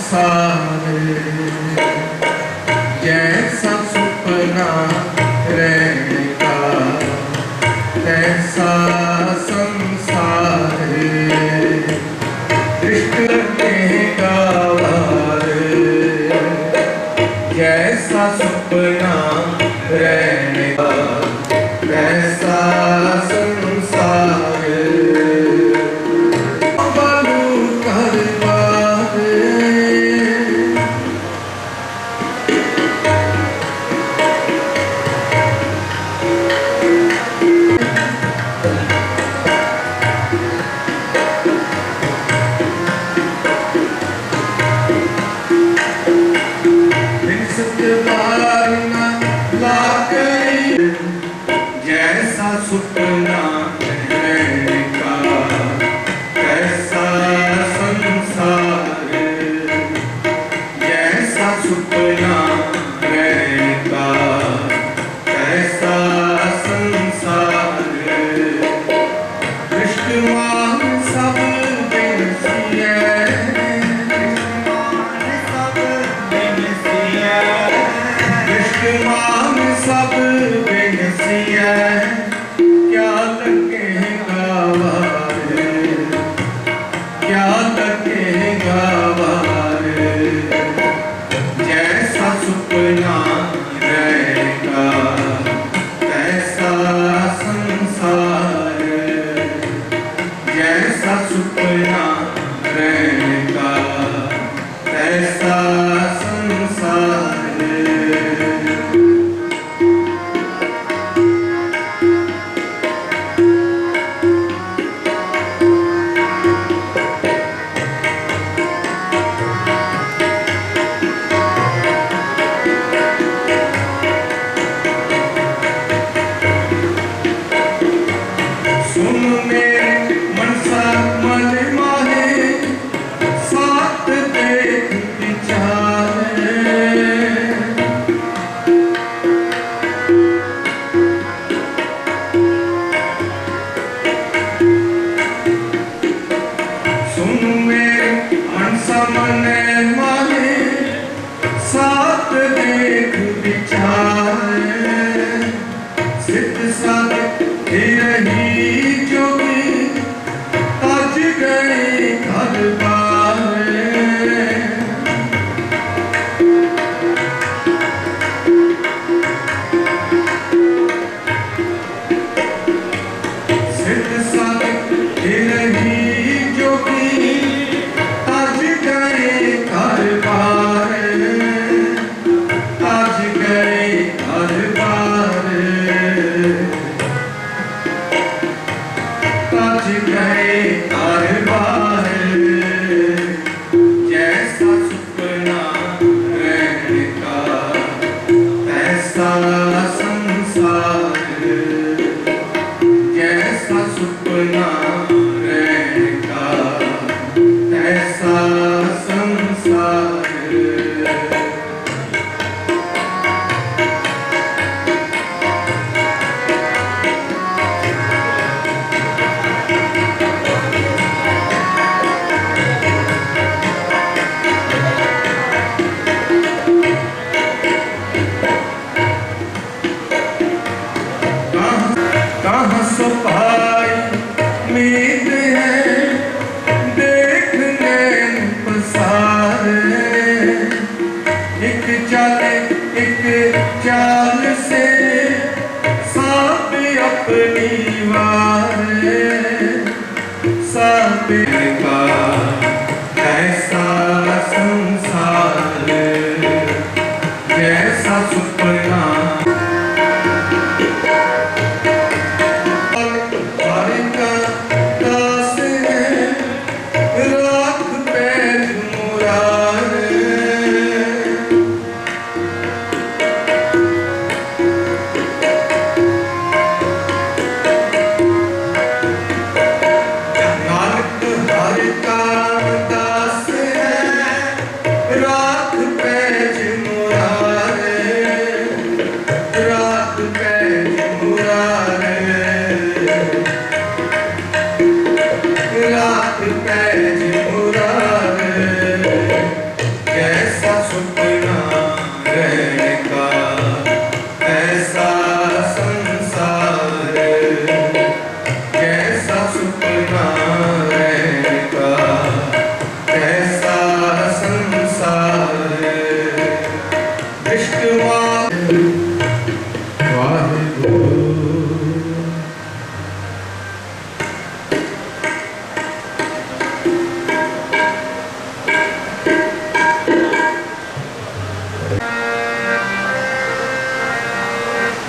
संसार जैसा सुपना रहने का तैसा संसार दृष्ट रहेगा वार जैसा सुपना रहने का तैसा संसार जैसा सुपना रहने का कैसा संसार जैसा सुपना रहने का कैसा संसार दृष्टमान सब बेनसीए दृष्टमान सब बेनसीए क्या लगेगा वार क्या लगेगा वार जैसा सुपना रहेगा कैसा संसार जैसा सुपना रहेगा कैसा संसार साथ देख विचार सिद्ध साध रही जोगी आज गए घर बार सिद्ध साध रही जोगी आज गए घर बार आज गए घर बार आज गए घर बार जैसा सुपना रहने का ऐसा संसार जैसा सुपना रहने का ऐसा संसार कहाँ सफाई मीत है देखने पसार एक चाल से सांप अपनी वार सांप का ऐसा संसार जैसा सुपना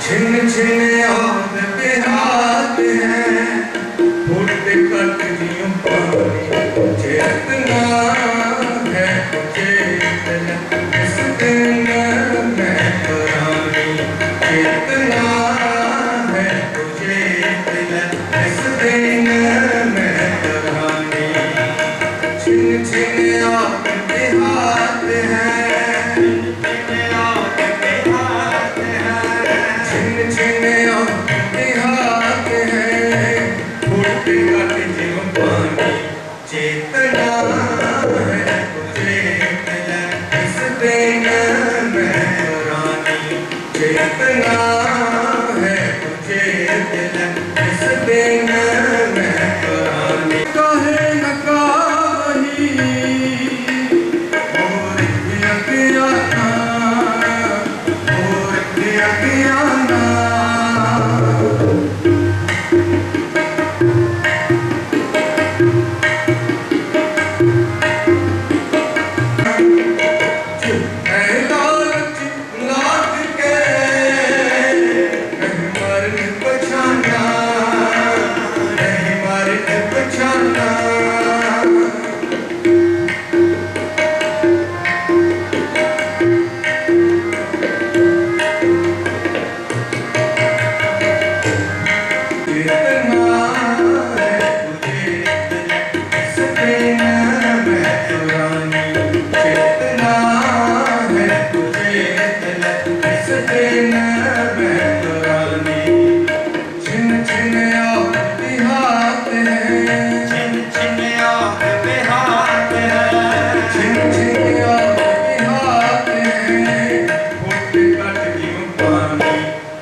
छिन छिन याद के हाथ है फुट कट जियो पानी चेतना है चेतना इस दिन में पुरानी चेतना है चेतना इस दिन में पुरानी छिन छिन याद के हाथ है चेतना है तुझे इस दिन में पुरानी चेतना है तुझे इस दिन में पुरानी कहे न काही और अज्ञाना और अज्ञाना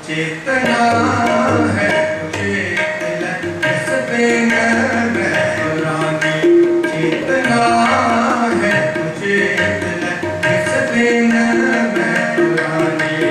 चेतना है तुझे इस दिन में पुरानी चेतना है तुझे इस दिन में पुरानी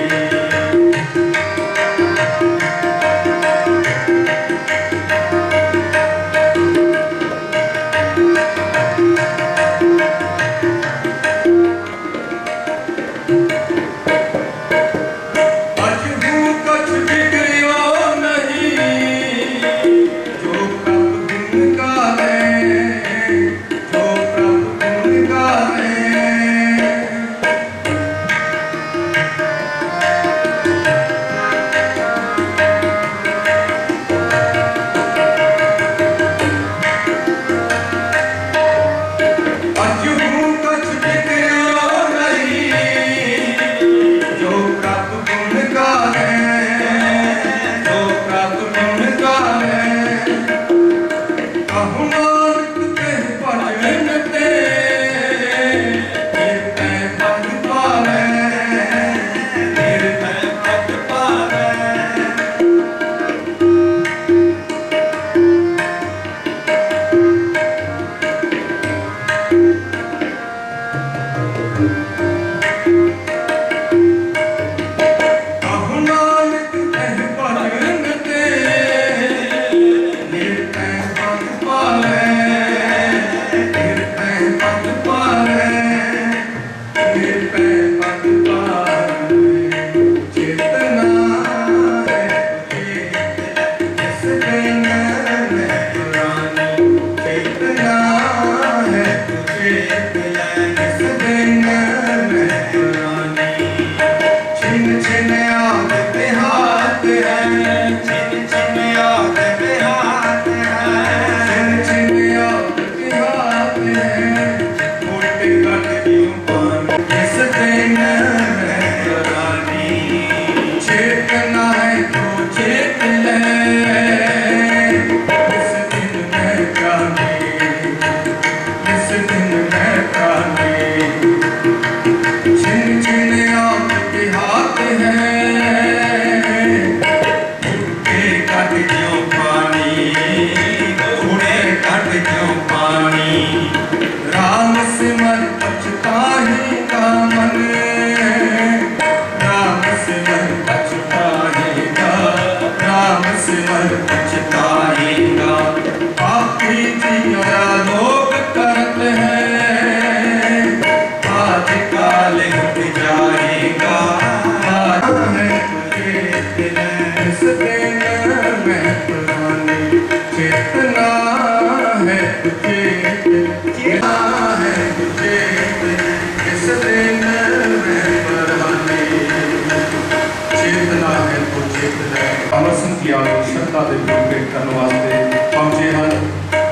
चेतना है तो चेत है। अमर सिंह जी आप श्रद्धा के फुल भेंट करने वास्ते पहुंचे हैं।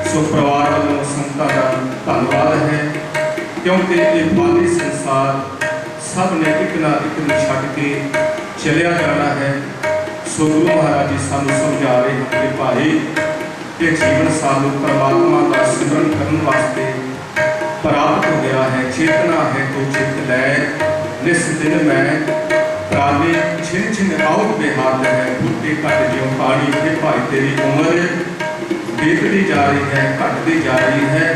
सो परिवार वालों संगतां का धन्यवाद है, क्योंकि ये बाली संसार सब ने एक ना एक नूं छड्ड के चलिया जाना है। सो गुरु महाराज जी सानू समझा रहे हैं कि भाई ये जीवन सानू परमात्मा का सिमरन करने वास्ते प्राप्त हो गया है। चेतना है तो चित लै, निस दिन मैं प्राणी छिन छिन आओ बेहाल है। फुटे घट ज्यों पानी के भाई तेरी उम्र बीतती जा रही है, घटती जा रही है।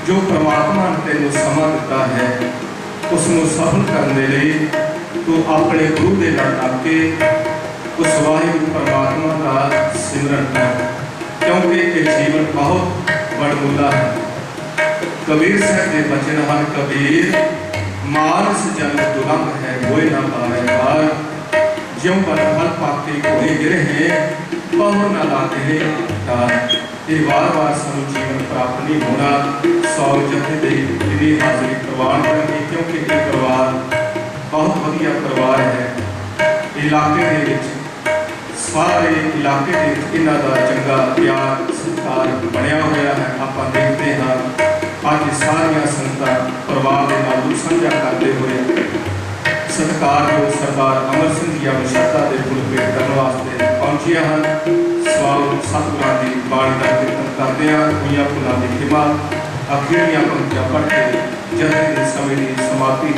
जो परमात्मा ने तेनों समा दिता है उसनों सफल करने लिए तू अपने गुरु के नाल लग के उस वाहिगुरू परमात्मा का सिमरन कर, क्योंकि ये जीवन बहुत वडमुला है। कबीर साहब के बचन हर कबीर मानस जन्म दुलंभ है कोई न पावे पार। ज्यों पर फल पाके कोई गिरे हैं बहु न लाते हैं तार। ये बार बार सानू जीवन प्राप्त नहीं होना। 100 जथे की हाजिरी प्रवान करेंगे, क्योंकि ये परिवार बहुत वधिया परिवार है। इलाके दे विच सारे इलाके दे विच इन्हां दा चंगा प्यार सत्कार बनिया होया है। आपां देखते हाँ अज सारिया संगतां परिवार के नाल साझा करते हुए सत्कारयोग सरदार अमर सिंह जी अपनी श्रद्धा के फुल भेंट करने वास्ते पहुंचिया हैं। सवाल सतगुरां की बाणी का कीर्तन करते हैं। हुई फुलों की खिमा अखीरियां पंक्तियां पढ़ के जथे के समय की समाप्ति।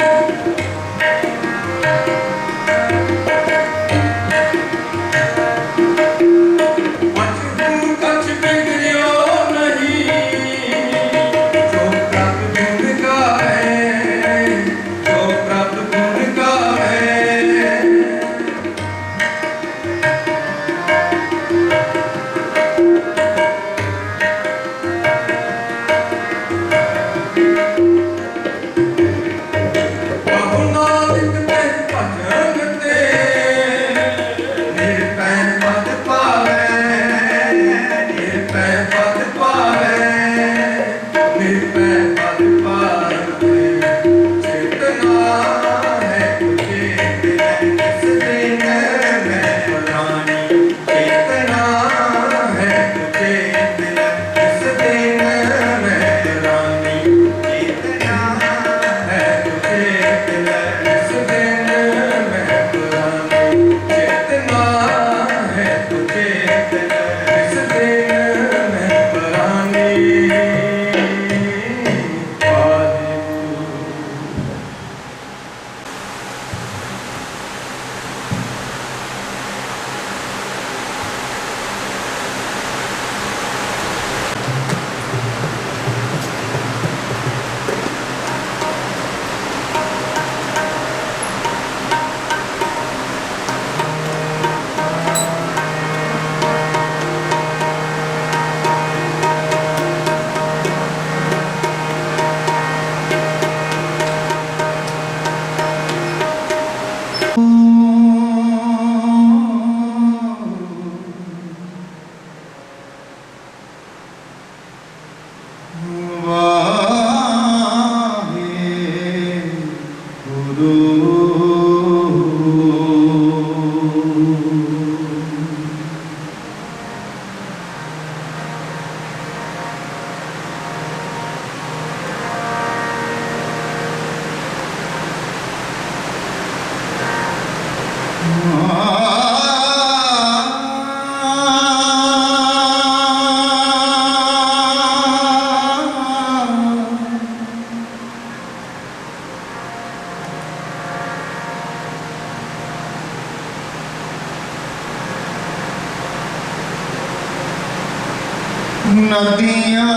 नदियाँ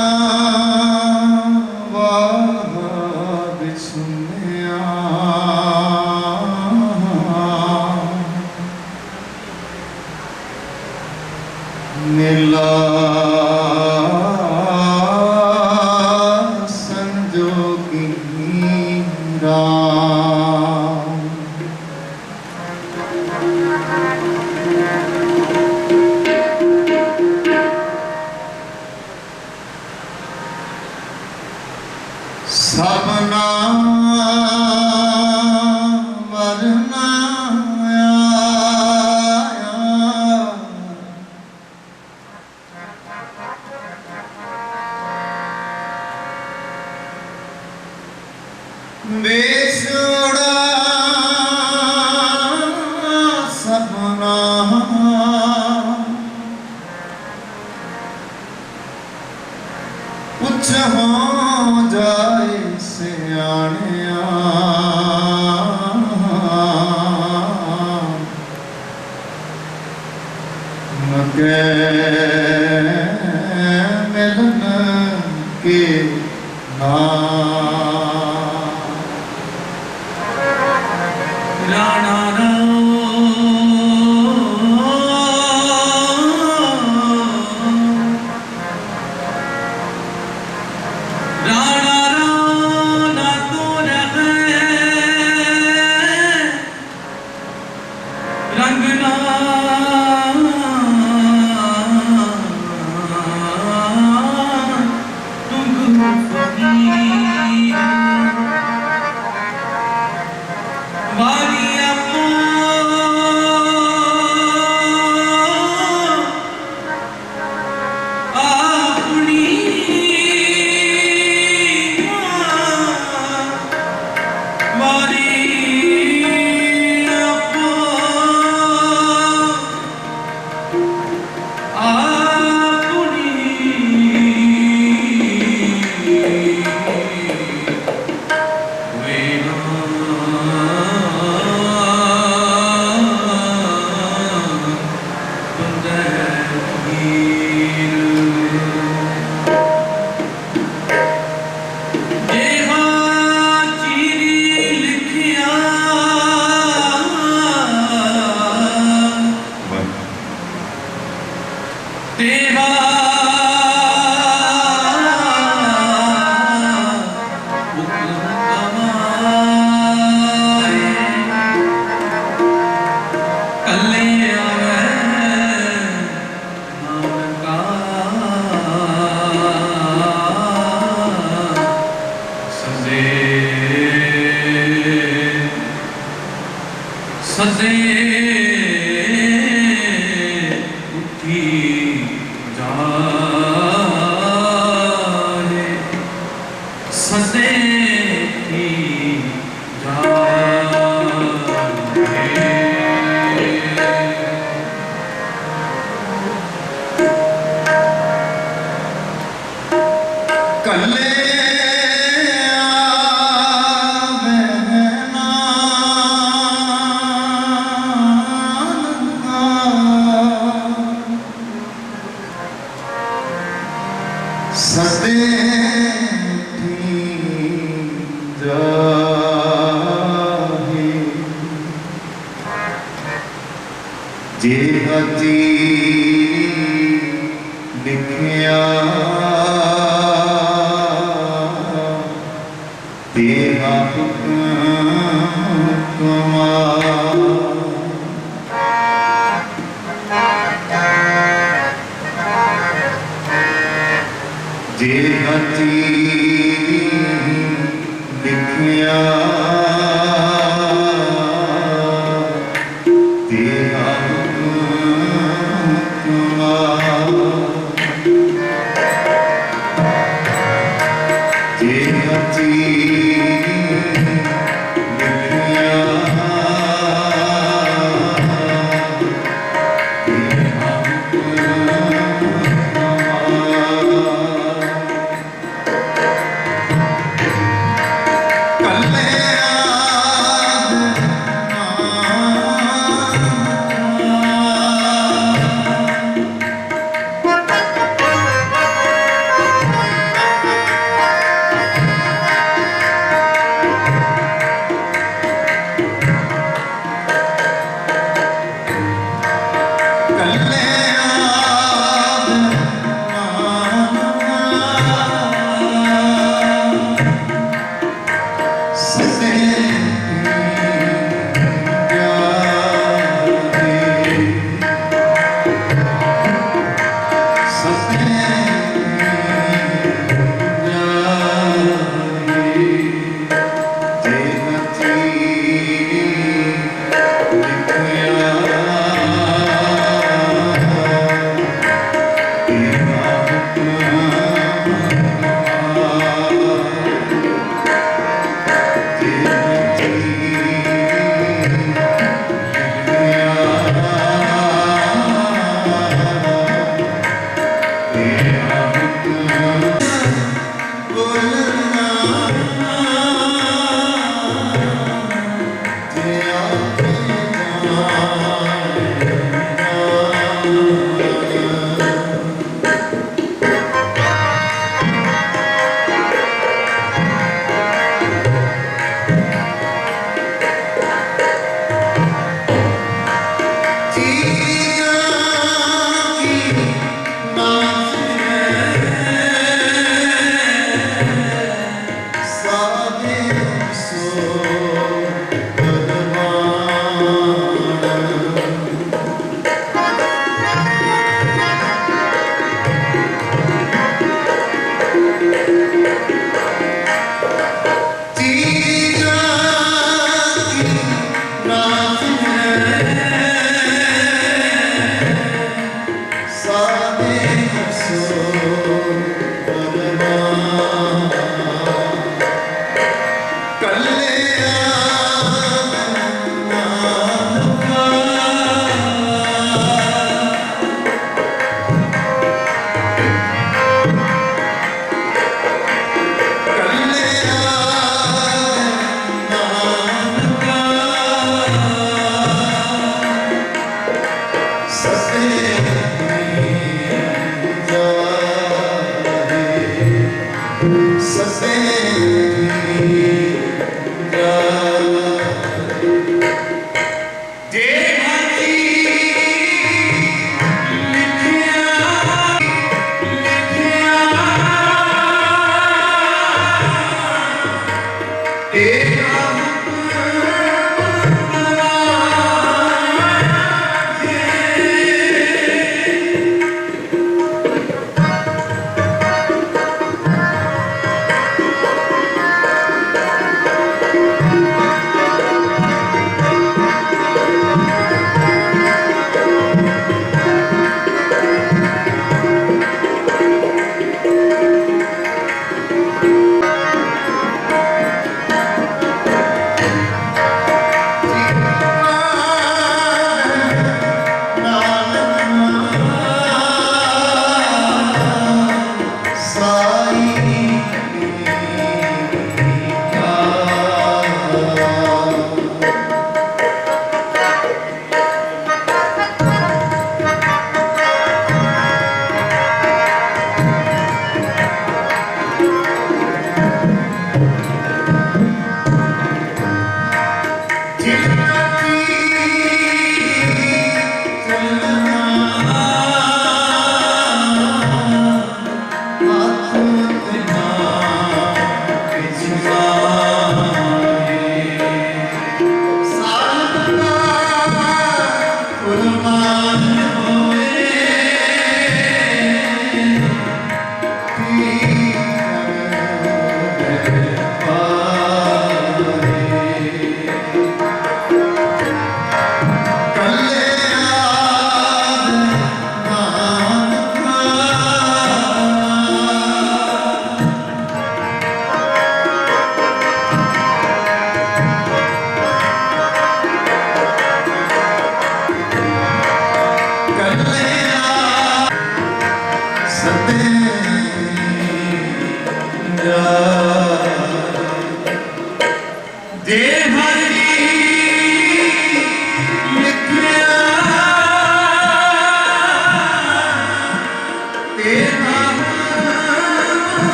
वाह बिछुनिया नीला संजोगी राम सबना मरना कुछ हो जाए सियाणिया मगे मिलन के राणा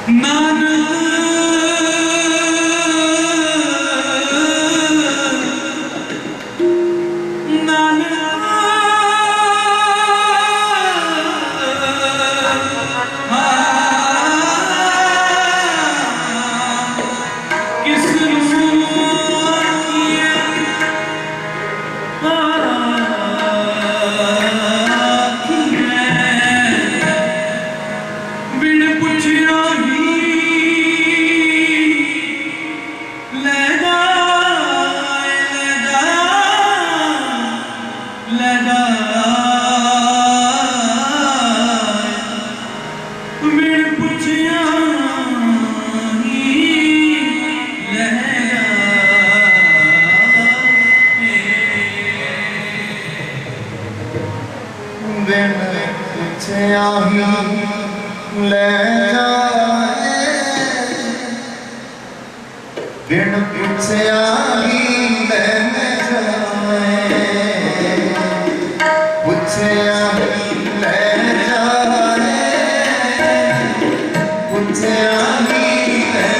बिन पूछया ही ले जाए, बिन पूछया ही ले जाए, पूछया ही ले जाए, पूछया ही ले जाए।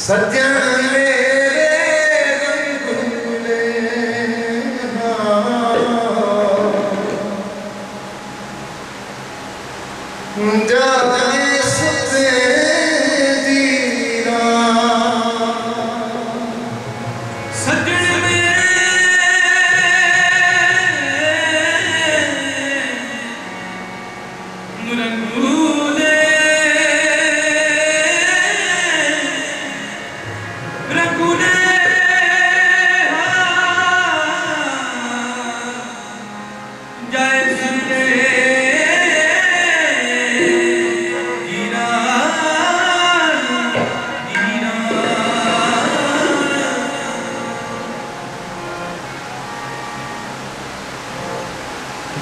सज्जन मेरे रंगूले जाने सुते दीरा सज्जन मेरे रंगूले रंगूले जय सुते हीरा हीरा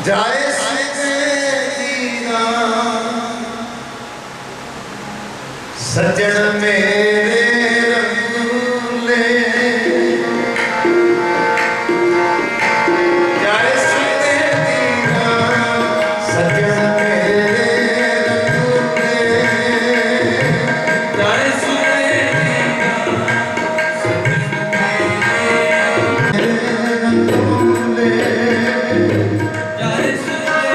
जाए सुते दीरा सज्जन मेरे रंगूले जाए सुते दीरा सज्जन मेरे रंगूले जय सुते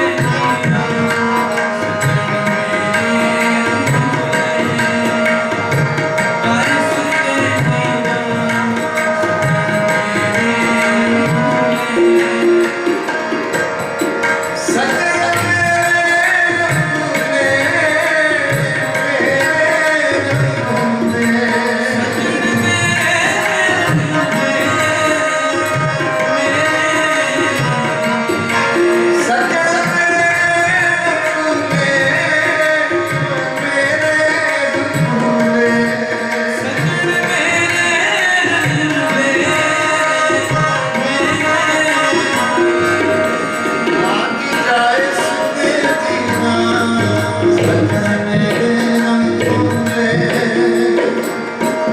रंगूले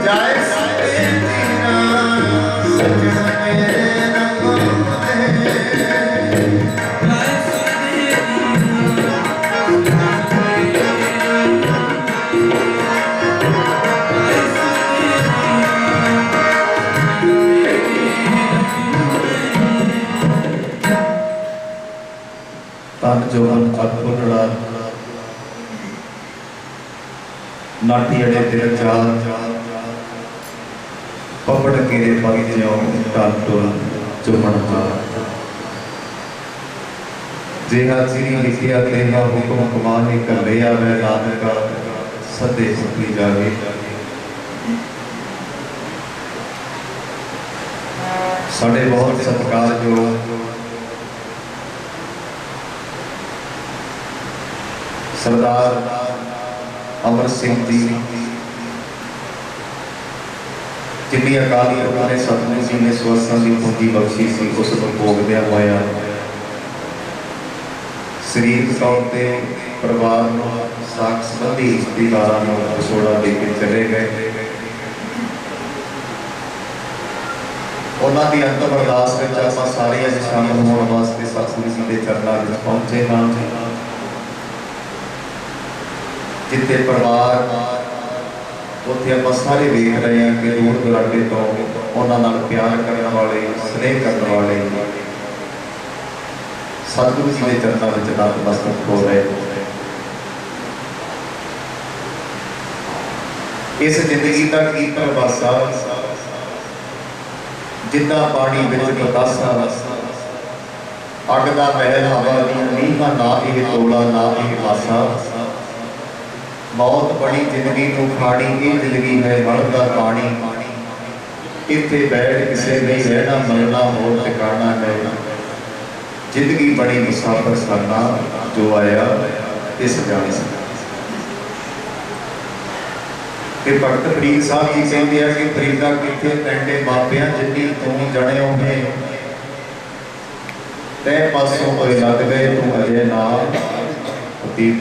जय सुते तन जोवन अखुलड़ा नाटी अड़े दिल चाल पपड़ केरे पग ज्यों टल टुल चुमन चाल जेहा चिरी लिखिया तेहा हुक्म कमाने कलिया वै नानका सदे सुखी जावे साढ़े बहुत सत्कारयोग सरदार अमर सिंह जी जिन्नी अकाली अपने सतगुरु जी ने स्वसां की पूंजी बख्शी सी उस भोगद्या होया शरीर तौर पर परिवार को साख संबंधी रिश्तेदारों को विछोड़ा दे के चले गए। उन्होंने अंतिम अरदास में आप सारे अज शामिल होने वास्ते सतगुरु जी के चरणों में पहुंचे हाँ जिथे परिवार उत्थे आप सारे देख रहे हैं कि दूर दुराडे तो उन्होंने प्यार करने वाले स्नेह करने वाले सतगुरु जी के चरणों में नतमस्तक हो रहे। इस जिंदगी का की प्रवासा जिन्ना पानी विच बतासा अग का महल हवा दी नीवा ना यह तोला ना यह मासा मौत बड़ी जिंदगी नूं खानी, ये जिंदगी है मल दा पानी। इत्थे बैठ किसे नहीं रहना, मरना मोर ठिकाना है। जिंदगी बड़ी मुसाफर खाना, जो आया इस जाने। ते भगत फरीद साहब जी कहते हैं कि फरीदा किथे पैंडे मापिया जिन्नी तू जणियों है, तै पासों कोई लग गए तू अजे ना अतीत।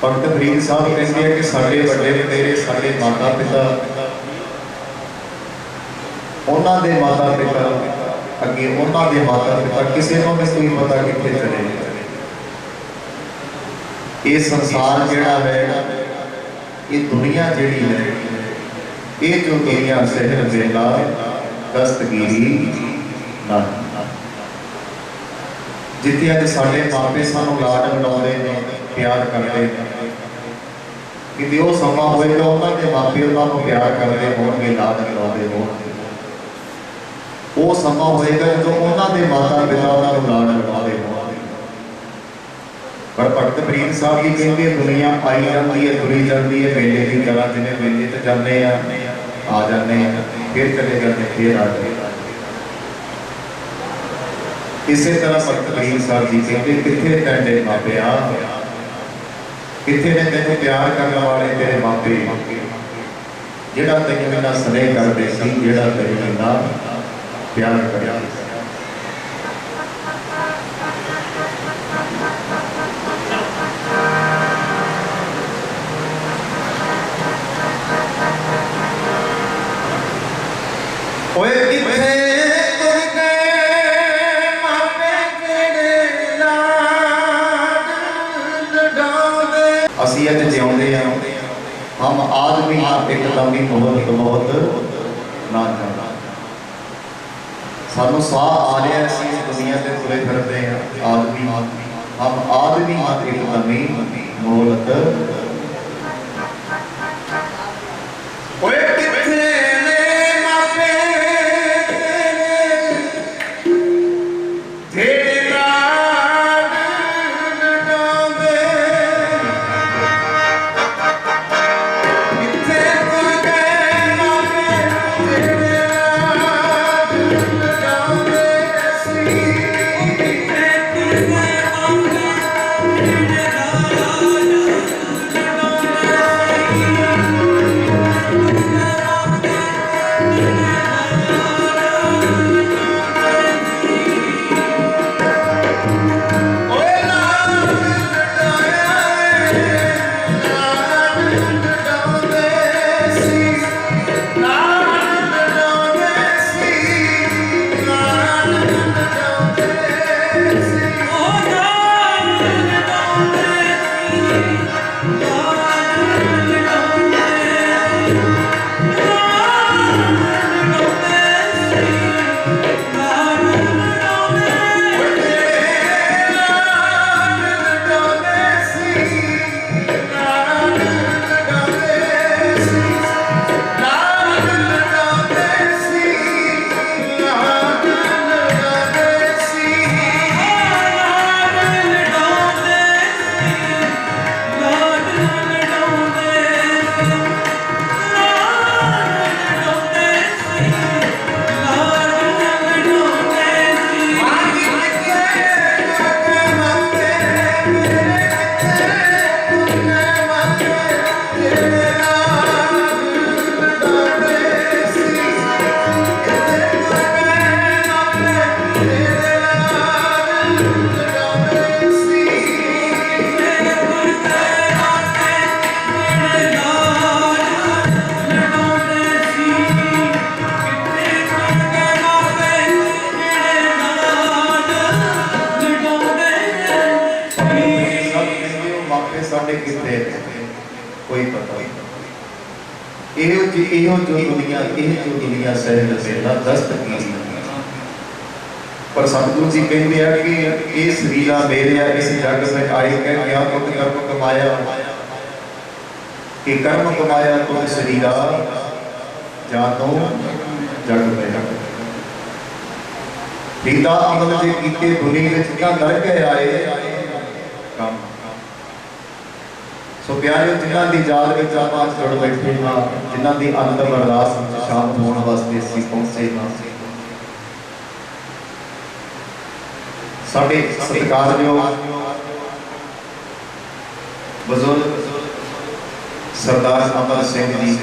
भगत फरीद साहब कहते हैं कि साडे वड्डे वडेरे साडे माता पिता, उन्हां दे माता पिता अगे उन्हां दे माता पिता किसी को नहीं कोई पता किथे चले। ये संसार जिहड़ा है, ये दुनिया जिहड़ी है, ये जो दुनिया सहर मेला दस्तगीरी ना। जिथे अज साडे मापे सानू लाड लड़ाउंदे ने, प्यार करते हैं, कि वो समा होएगा उन्होंने मापे उन्होंने प्यार करते होंगे, लाड लड़ाते होंगे। वो समा होएगा जो उन्होंने माता पिता उन्होंने लाड लड़ाते होंगे। पर भगत फरीद साहब जी कहते दुनिया आई जाती है, तुरी जाती है मेले की तरह, जिन्हें मेले तो जाने आ जाने, फिर चले जाते, फिर आ जाते। इसे तरह भगत फरीद साहब जी कहते किथे पैंडे मापिया, किथे ने तेन प्यार करने वाले तेरे मापे, जिहड़ा तैनूं इन्ना स्नेह करदे सी, जिहड़ा तैनूं इन्ना प्यार करदा सी। ओए किथे तुर गए मापे तेरे लाड लड़ावे। असीं अज जिउंदे हां, हम आदमी हां, एकदम ही मौत मौत ना जाना। सानू साह आ रहा है, असीं इस दुनिया से तुरे फिरदे हां, आदमी हम आदमी हां, एकदम ही मौत। ओए किथे कोई पता नहीं। यो जो दुनिया सहज मेला दस्तगीरी। पर सतगुरु जी कहते हैं कि ये शरीरा मेरे है, इस जग में आए कह क्या कुछ कर्म कमाया, कि कर्म कमाया तो शरीरा जानो जग में। पिता अमल जे कीते दुनिया में क्या कर के आए काम। सो ਸੋ ਪਿਆਰਿਓ, ਜਿਨ੍ਹਾਂ ਦੀ ਯਾਦ ਵਿੱਚ ਆਪਾਂ ਜੁੜ ਬੈਠੇ ਹਾਂ, ਜਿਨ੍ਹਾਂ ਦੀ ਅੰਤਮ ਅਰਦਾਸ ਵਿੱਚ ਸ਼ਾਮਲ ਹੋਣ ਵਾਸਤੇ ਅਸੀਂ ਪਹੁੰਚੇ ਹਾਂ, ਸਾਡੇ ਸਤਿਕਾਰਯੋਗ ਬਜ਼ੁਰਗ ਸਰਦਾਰ ਅਮਰ ਸਿੰਘ ਜੀ,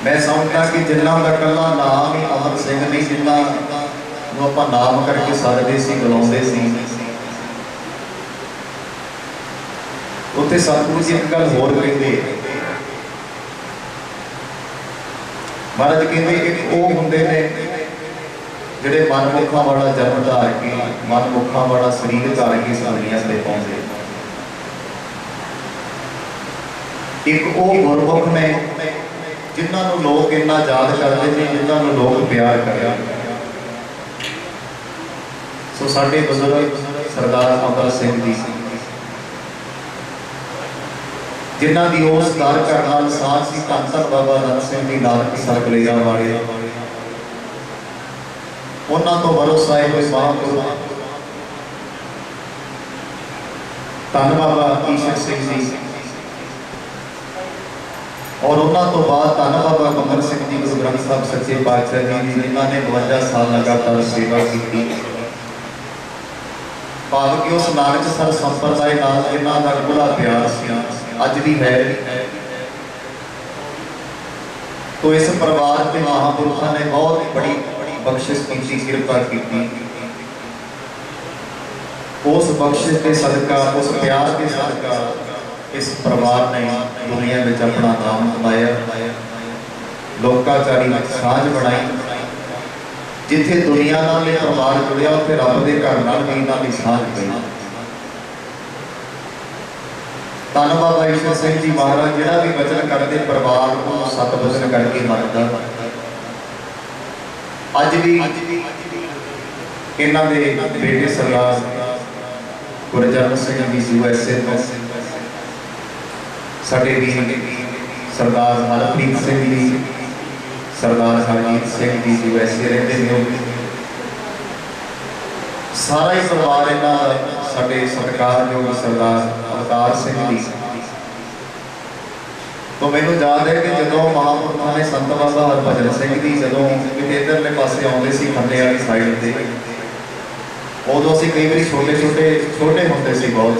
ਮੈਂ ਸਮਝਦਾ ਕਿ ਜਿਨ੍ਹਾਂ ਦਾ ਇਕੱਲਾ ਨਾਮ ਹੀ ਅਮਰ ਸਿੰਘ ਨਹੀਂ, ਜਿਨ੍ਹਾਂ ਨੂੰ ਆਪਾਂ ਨਾਮ ਕਰਕੇ ਸੱਦਦੇ ਸੀ, ਬੁਲਾਉਂਦੇ ਸੀ, ਉੱਥੇ ਸਤਿਗੁਰੂ ਜੀ ਇੱਕ ਗੱਲ ਹੋਰ ਕਹਿੰਦੇ, ਮਹਾਰਾਜ ਕਹਿੰਦੇ ਇੱਕ ਉਹ ਹੁੰਦੇ ਨੇ ਜਿਹੜੇ ਮਨਮੁਖਾਂ ਵਾਲਾ ਜਨਮ ਧਾਰ ਕੇ, ਮਨਮੁਖਾਂ ਵਾਲਾ ਸਰੀਰ ਧਾਰ ਕੇ ਇਸ ਦੁਨੀਆ ਤੇ ਪਹੁੰਚੇ। ਇੱਕ ਉਹ ਗੁਰਮੁਖ ਨੇ ਜਿਨ੍ਹਾਂ ਨੂੰ ਲੋਕ ਇੰਨਾ ਯਾਦ ਕਰਦੇ ਨੇ, ਜਿਨ੍ਹਾਂ ਨੂੰ ਲੋਕ ਪਿਆਰ ਕਰਦੇ। ਸੋ ਸਾਡੇ ਬਜ਼ੁਰਗ ਸਰਦਾਰ ਅਮਰ ਸਿੰਘ ਜੀ, ਜਿਨ੍ਹਾਂ ਦੀ ਉਸ ਦਰ ਕਰਨ ਨਾਲ ਸਾਥ ਸੀ ਧੰਨ ਧੰਨ ਬਾਬਾ ਨੰਦ ਸਿੰਘ ਜੀ ਨਾਨਕ ਸਰਕਲੇਰਾ ਵਾਲੇ, ਉਹਨਾਂ ਤੋਂ ਭਰੋਸਾ ਹੋਏ ਮਹਾਂਪੁਰਖ ਧੰਨ ਬਾਬਾ ਈਸ਼ਰ ਸਿੰਘ ਜੀ, ਔਰ ਉਹਨਾਂ ਤੋਂ ਬਾਅਦ ਧੰਨ ਬਾਬਾ ਕਮਲ ਸਿੰਘ ਜੀ, ਗੁਰੂ ਗ੍ਰੰਥ ਸਾਹਿਬ ਸੱਚੇ ਪਾਤਸ਼ਾਹ ਜੀ, ਜਿਨ੍ਹਾਂ ਨੇ 52 ਸਾਲ ਲਗਾਤਾਰ ਸੇਵਾ ਕੀਤੀ। ਭਾਵ ਕਿ ਉਸ ਨਾਨਕਸਰ ਸੰਪਰਦਾਇ ਨਾਲ ਜਿਨ੍ਹਾਂ ਦਾ ਗੂੜਾ ਪਿਆਰ ਸੀ, ਅੱਜ ਵੀ ਹੈ। ਤੋ ਇਸ ਪਰਿਵਾਰ ਦੇ ਮਹਾਂਪੁਰਖਾਂ ਨੇ ਬਹੁਤ ਬੜੀ ਬਖਸ਼ਿਸ਼ ਕੀਤੀ, ਕਿਰਪਾ ਕੀਤੀ। ਉਸ ਬਖਸ਼ਿਸ਼ ਦੇ ਸਦਕਾ, ਉਸ ਪਿਆਰ ਦੇ ਸਦਕਾ ਇਸ ਪਰਿਵਾਰ ਨੇ ਦੁਨੀਆ ਵਿੱਚ ਆਪਣਾ ਨਾਮ ਕਮਾਇਆ, ਲੋਕਾਚਾਰੀ ਸਾਂਝ ਬਣਾਈ। ਜਿੱਥੇ ਦੁਨੀਆ ਨਾਲ ਇਹ ਪਰਿਵਾਰ ਜੁੜਿਆ, ਉੱਥੇ ਰੱਬ ਦੇ ਘਰ ਨਾਲ ਵੀ ਇਹਨਾਂ ਦੀ ਸਾਂਝ ਪਈ। ਧੰਨ ਬਾਬਾ ਈਸ਼ਰ ਸਿੰਘ ਜੀ ਮਹਾਰਾਜ ਜਿਹੜਾ ਵੀ ਵਚਨ ਕਰਦੇ, ਪਰਿਵਾਰ ਨੂੰ ਸਤ ਵਚਨ ਕਰਕੇ ਮੰਨਦਾ। ਅੱਜ ਵੀ ਇਹਨਾਂ ਦੇ ਬੇਟੇ ਸਰਦਾਰ ਗੁਰਜਨ ਸਿੰਘ ਜੀ USA ਤੋਂ, ਸਾਡੇ ਵੀਰ ਸਰਦਾਰ ਹਰਪ੍ਰੀਤ ਸਿੰਘ ਜੀ, ਸਰਦਾਰ ਹਰਜੀਤ ਸਿੰਘ ਜੀ USA ਰਹਿੰਦੇ ਨੇ। ਸਾਰਾ ਹੀ ਪਰਿਵਾਰ ਇਹਨਾਂ ਦਾ, ਸਾਡੇ ਸਤਿਕਾਰਯੋਗ ਸਰਦਾਰ ਅਵਤਾਰ ਸਿੰਘ ਜੀ। ਤੋਂ ਮੈਨੂੰ ਯਾਦ ਹੈ ਕਿ ਜਦੋਂ ਮਹਾਂਪੁਰਖਾਂ ਨੇ ਸੰਤ ਬਾਬਾ ਹਰਭਜਨ ਸਿੰਘ ਜੀ ਜਦੋਂ ਕਿਤੇ ਇੱਧਰਲੇ ਪਾਸੇ ਆਉਂਦੇ ਸੀ, ਖੰਨੇ ਵਾਲੀ ਸਾਈਡ ਤੇ, ਉਦੋਂ ਅਸੀਂ ਕਈ ਵਾਰੀ ਛੋਟੇ ਹੁੰਦੇ ਸੀ ਬਹੁਤ।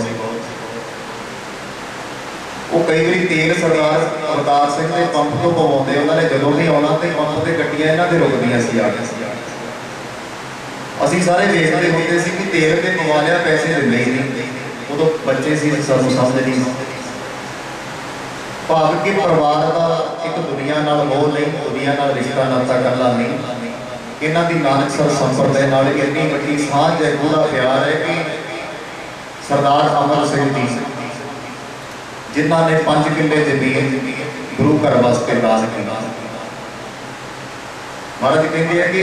ਉਹ ਕਈ ਵਾਰੀ ਤੇਲ ਸਰਦਾਰ ਅਵਤਾਰ ਸਿੰਘ ਦੇ ਪੰਪ ਤੋਂ ਪਵਾਉਂਦੇ, ਉਹਨਾਂ ਨੇ ਜਦੋਂ ਵੀ ਆਉਣਾ ਤੇ ਪੰਪ ਤੇ ਗੱਡੀਆਂ ਇਹਨਾਂ ਦੇ ਰੁਕਦੀਆਂ ਸੀ ਆ ਕੇ। ਅਸੀਂ ਸਾਰੇ ਵੇਖਦੇ ਹੁੰਦੇ ਸੀ ਕਿ ਤੇਲ ਤੇ ਪਵਾ ਲਿਆ, ਪੈਸੇ ਦਿੰਦੇ ਹੀ ਨਹੀਂ। ਉਦੋਂ ਬੱਚੇ ਸੀ, ਸਾਨੂੰ ਸਮਝ ਨਹੀਂ। ਭਾਵ ਕਿ ਪਰਿਵਾਰ ਦਾ ਇੱਕ ਦੁਨੀਆ ਨਾਲ ਮੋਹ ਨਹੀਂ, ਦੁਨੀਆ ਨਾਲ ਰਿਸ਼ਤਾ ਨਾਤਾ ਕਰਨਾ ਨਹੀਂ। ਇਹਨਾਂ ਦੀ ਨਾਨਕਸਰ ਸੰਪਰਦਾਇ ਨਾਲ ਇੰਨੀ ਵੱਡੀ ਸਾਂਝ ਹੈ, ਗੂੜਾ ਪਿਆਰ ਹੈ ਕਿ ਸਰਦਾਰ ਅਮਰ ਸਿੰਘ ਜੀ, ਜਿਨ੍ਹਾਂ ਨੇ 5 ਕਿੱਲੇ ਜ਼ਮੀਨ ਗੁਰੂ ਘਰ ਵਾਸਤੇ ਦਾਨ ਕੀਤਾ। ਮਹਾਰਾਜ ਕਹਿੰਦੇ ਆ ਕਿ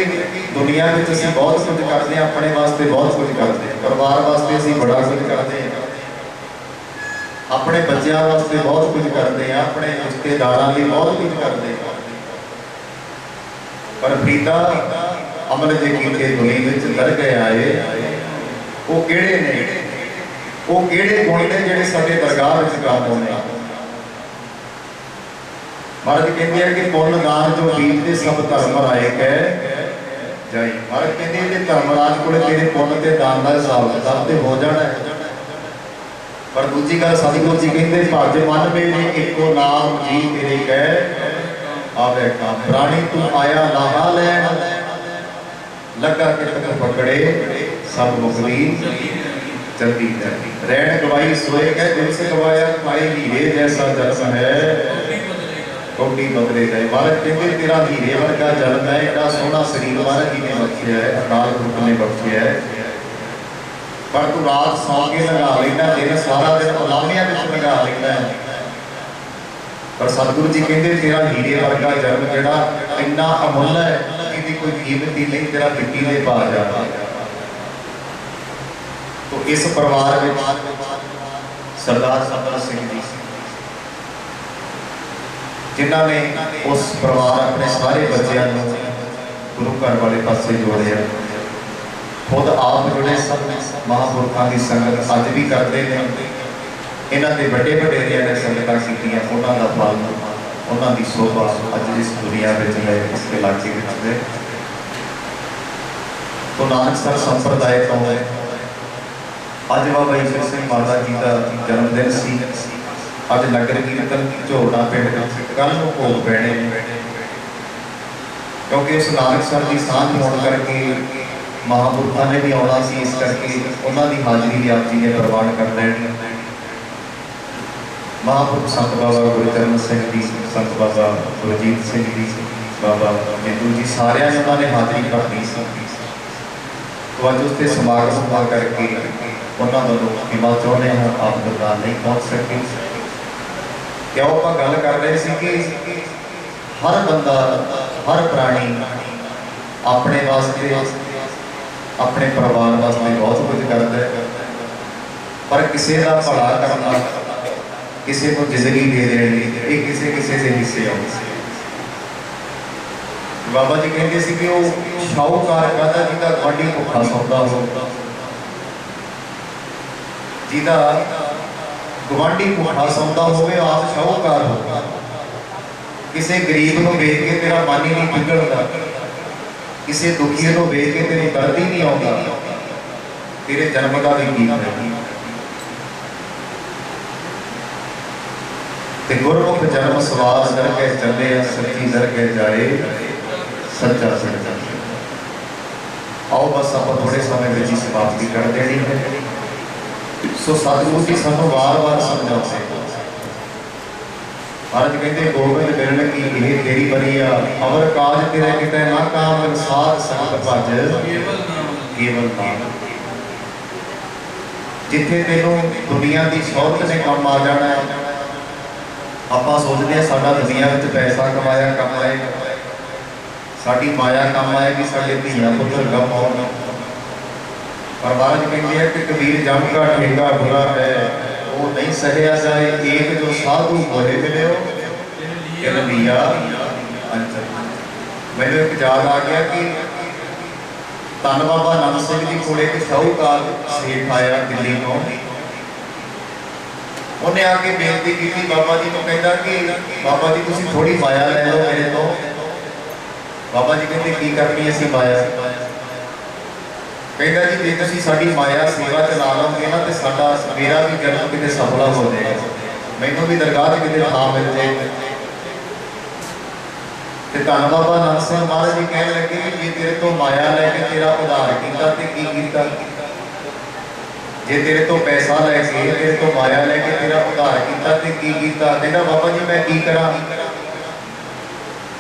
ਦੁਨੀਆ ਵਿੱਚ ਅਸੀਂ ਬਹੁਤ ਕੁਝ ਕਰਦੇ ਹਾਂ, ਆਪਣੇ ਵਾਸਤੇ ਬਹੁਤ ਕੁਝ ਕਰਦੇ ਹਾਂ, ਪਰਿਵਾਰ ਵਾਸਤੇ ਅਸੀਂ ਬੜਾ ਕੁਝ ਕਰਦੇ ਹਾਂ, ਆਪਣੇ ਬੱਚਿਆਂ ਵਾਸਤੇ ਬਹੁਤ ਕੁਝ ਕਰਦੇ ਹਾਂ, ਆਪਣੇ ਰਿਸ਼ਤੇਦਾਰਾਂ ਲਈ ਬਹੁਤ ਕੁਝ ਕਰਦੇ ਹਾਂ। ਪਰ ਫਰੀਦਾ ਅਮਲ ਜੇ ਕੀਤੇ ਦੁਨੀਆ ਵਿੱਚ ਦਰਗਾਹ ਆਏ, ਉਹ ਕਿਹੜੇ ਨੇ? ਉਹ ਕਿਹੜੇ ਗੁਣ ਨੇ ਜਿਹੜੇ ਸਾਡੇ ਦਰਗਾਹ ਵਿੱਚ ਕੰਮ ਆਉਂਦੇ? ਮਹਾਰਾਜ ਕਹਿੰਦੇ ਆ ਕਿ ਪੁੰਨ ਦਾਨ ਜੋ ਬੀਜਦੇ ਸਭ ਧਰਮ ਰਾਏ ਕਹਿ ਜਾਈ। ਮਹਾਰਾਜ ਕਹਿੰਦੇ ਇਹਦੇ ਧਰਮਰਾਜ ਕੋਲੇ ਤੇਰੇ ਪੁੰਨ ਤੇ ਦਾਨ ਦਾ ਹਿਸਾਬ ਕਿਤਾਬ ਤੇ ਹੋ ਜਾਣਾ ਹੈ। ਪਰ ਦੂਜੀ ਗੱਲ ਸਤਿਗੁਰੂ ਜੀ ਕਹਿੰਦੇ, ਭਜ ਮਨ ਮੇਰੇ ਇੱਕੋ ਨਾਮ ਜੀ ਤੇਰੇ ਕਹਿ ਆਵੇ ਕੰਮ। ਪ੍ਰਾਣੀ ਤੂੰ ਆਇਆ ਲਾਹਾ ਲੈਣ, ਲੱਗਾ ਕਿ ਤੱਕ ਪਕੜੇ ਸਭ ਮੁਕਲੀ ਚਲਦੀ ਰਹਿ। ਰਹਿਣ ਗਵਾਈ ਸੋਏ ਕਹਿ ਦਿਲ ਸੇ ਗਵਾਇਆ, ਭਾਈ ਹੀਰੇ ਜੈਸਾ ਜਨਮ ਹੈ ਕੋਟੀ ਬਦਲੇ ਗਏ। ਮਹਾਰਾਜ ਕਹਿੰਦੇ ਤੇਰਾ ਹੀਰੇ ਵਰਗਾ ਜਨਮ ਹੈ, ਐਡਾ ਸੋਹਣਾ ਸਰੀਰ ਮਹਾਰਾਜ ਜੀ ਨੇ ਬਖਸ਼ਿਆ ਹੈ, ਅਕਾਲ ਪੁਰਖ ਨੇ ਬਖਸ਼ਿਆ ਹੈ। ਪਰ ਤੂੰ ਰਾਤ ਸੌਂ ਕੇ ਲੰਘਾ ਲੈਂਦਾ, ਦਿਨ ਸਾਰਾ ਦਿਨ ਉਲਾਮਿਆਂ ਵਿੱਚ ਲੰਘਾ ਲੈਂਦਾ। ਪਰ ਸਤਿਗੁਰੂ ਜੀ ਕਹਿੰਦੇ ਤੇਰਾ ਹੀਰੇ ਵਰਗਾ ਜਨਮ ਜਿਹੜਾ ਇੰਨਾ ਅਮੁੱਲ ਹੈ, ਇਹਦੀ ਕੋਈ ਕੀਮਤ ਹੀ ਨਹੀਂ, ਤੇਰਾ ਮਿੱਟੀ ਦੇ ਪਾ ਜਾਣਾ। ਤੋ ਇਸ ਪਰਿਵਾਰ ਵਿੱਚ ਸਰਦਾਰ ਅਮਰ ਸਿੰਘ ਜੀ, ਜਿਨ੍ਹਾਂ ਨੇ ਉਸ ਪਰਿਵਾਰ ਆਪਣੇ ਸਾਰੇ ਬੱਚਿਆਂ ਨੂੰ ਗੁਰੂ ਘਰ ਵਾਲੇ ਪਾਸੇ ਜੋੜਿਆ, ਖੁਦ ਆਪ ਜੁੜੇ ਸਨ, ਮਹਾਂਪੁਰਖਾਂ ਦੀ ਸੰਗਤ ਅੱਜ ਵੀ ਕਰਦੇ ਨੇ। इन्हां दे बड़े वडेरियां ने संगतां कीतियां, उन्हां दा फल, उन्हां दी शोभा अज इस दुनिया विच है, इस इलाके विच है। तो नानकसर संप्रदाय तो अज बाबा ईश्वर सिंह माता जी का जन्मदिन सी। अज नगर कीर्तन झोड़ा पिंड कल नूं भोग पैणे, क्योंकि उस नानकसर की सांझ होने करके महापुरुषों ने भी आना सी, इस करके उन्होंने हाजिरी आप जी ने प्रवान कर लेनी। महापुरुष संत बाबा गुरचरण सिंह जी, संत बाबा गुरजीत सिंह जी, बाबा जिंदू जी, सारिया ने उन्होंने हाजिरी भरनी सी। तो अज उसके समागम होने करके उन्होंने वालों खिमा चाहते हैं, आप दरबार नहीं पहुँच सके। क्यों आप गल कर रहे थे कि हर बंदा, हर प्राणी अपने वास्ते, अपने परिवार वास्ते बहुत कुछ करता है, पर किसी का भला करना, किसी को जिंदगी दे देनी, ये किसी किसी के हिस्से आउंदी। बाबा जी कहते सी कि वो शाहूकार कहता जिदा गुआढ़ी भुखा सौंदा हो, जिदा गुआढ़ी भुखा सौंदा होवे, आप शाहूकार हो। किसी गरीब को वेख के तेरा मन ही नहीं पिघलता, किसी दुखी को वेख के तेरी दर्द ही नहीं आता, तेरे जन्म का भी गीत है। गुरमुख जन्म सवास दरगे चले, सच्ची दरगे जाए सच्चा सच्चा। आओ बस आप थोड़े समय में ही समाप्ति कर देनी है। सो सतगुरु जी सानू वार वार समझाते, महाराज कहते गोबिंद मिलन की यह तेरी बरिया, अवर काज तेरे किते ना काम, साध संगत भज केवल नाम। जिथे तेनों दुनिया की शौहरत ने कम आ जाना है, ਆਪਾਂ सोचते हैं साडा दुनिया में पैसा कमाया कम आएगा, साडी माया कम आएगी, साडे धीआं पुत्तर कम आउणगे। पर महाराज कहते हैं कि कबीर जम का ठेका बुरा है, वो नहीं सहया जाए, एक जो साधु मोहे मिले हो लिया अंचल। मैंने एक याद आ गया कि धन बाबा नंद सिंह जी को एक शाहूकार सेठ आया दिल्ली को, उन्हें आके बेनती की बाबा जी को, कहता कि बाबा जी तुम थोड़ी माया ले लो मेरे तो। बाबा जी कहते की करनी असी माया? कहता जी जे तुम साडी माया सेवा चला लोगे ना तो साडा मेरा भी जन्म कितने सफला हो जाएगा, मैनू भी दरगाह कितने थां मिल जाएगी। तो धन बाबा नंद सिंह महाराज जी कह लगे कि जे तेरे तो माया लैके तेरा उधार किया तो की कीता, जे तेरे तो पैसा लैके तेरे तो माया लैके तेरा उधार किया तो की कीता। कहता बाबा जी मैं की करा?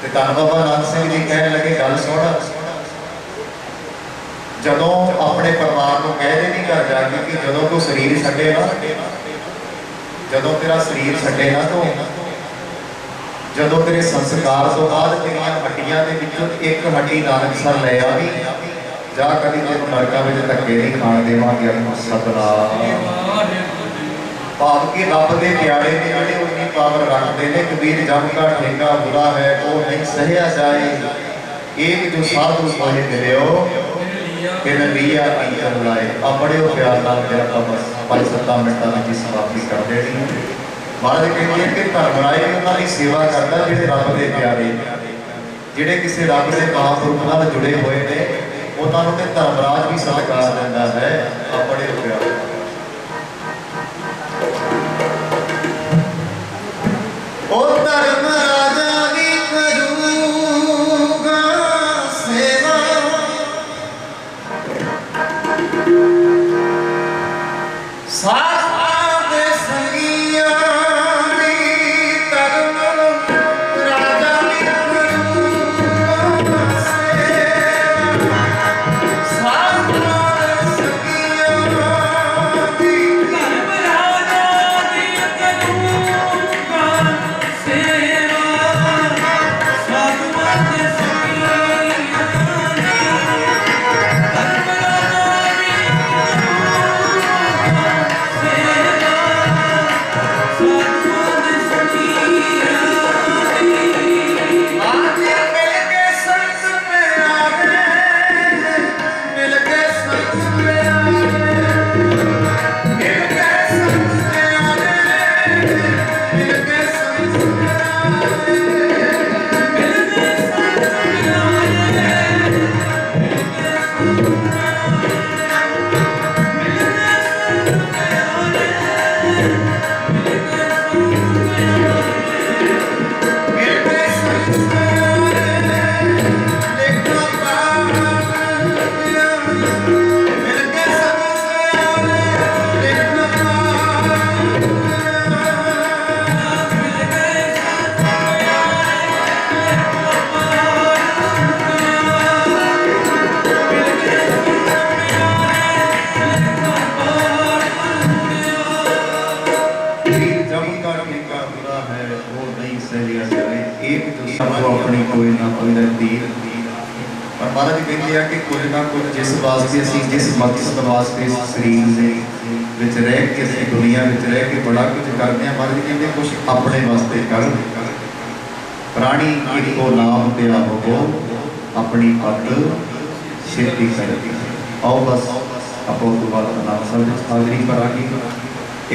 तो धन बाबा नंद सिंह जी कह लगे गल सुन, जदों अपने परिवार को कह दे नहीं घर जाके कि जदों तू शरीर छड्डे ना, जदों तेरा शरीर छड्डे ना, तो जदों तेरे संस्कार तो बाद तेरिया हड्डियां दे विचों एक हड्डी नानकसर ले आवी, जा कभी तेन नरकां विच धक्के नहीं खाण देवांगे। सतनाम भाव के रब दे प्यारे ने जिहड़े उन्नी पावर रखते हैं। कबीर जम का ठेका बुरा है, वो नहीं सहया जाए, एक जो साधु मोहे मिलियो तिन लिया अंचल लाए। आप बड़े हो प्यार नाल मेरा बस 5-7 मिनटां में समाप्ति कर देनी है। महाराज कहते हैं कि धर्मराय भी उन्होंने सेवा करता जिहड़े रब दे प्यारे, जिहड़े किसी रब दे महापुरुष नाल जुड़े हुए ने, उन्होंने तो धर्मराज भी सत्कार दिंदा है। आप बड़े हो प्यार ओ धर्मराजा भी करूंगा सेवा, साथ संगिया Oh एक सबको अपनी कोई ना कोई तकदीर। पर महाराज कहते हैं कि कोई ना कुछ जिस वास्ते असीं जिस मकसद वास्ते इस शरीर दे विच रह के असीं दुनिया विच रह के बड़ा कुछ करते हैं। महाराज कहते कुछ अपने वास्ते कर। प्राणी इको नाम ते हो अपनी पत छेती कर। आओ बस आप उस बाद नाम साहब हाजरी करांगे।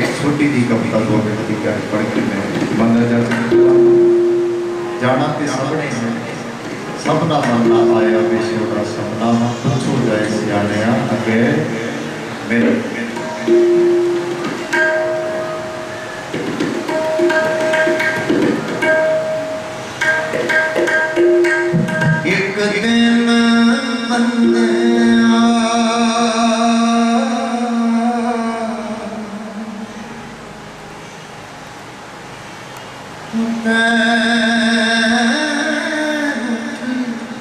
एक छोटी जी कविता 2 मिनट की पढ़ के मैं मंदिर जा जाना ते सबने सबना मनना आया विश्व का सपना पूछो जाए सियाणिया अगे मेरे। एक दिन बंदे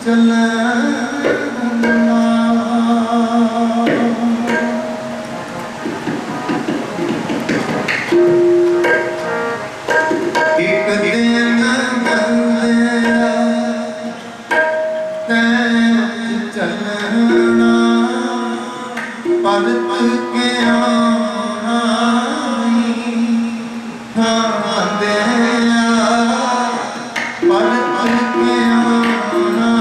चला एक दिन चलना परत के आना हाँ दे परत के आना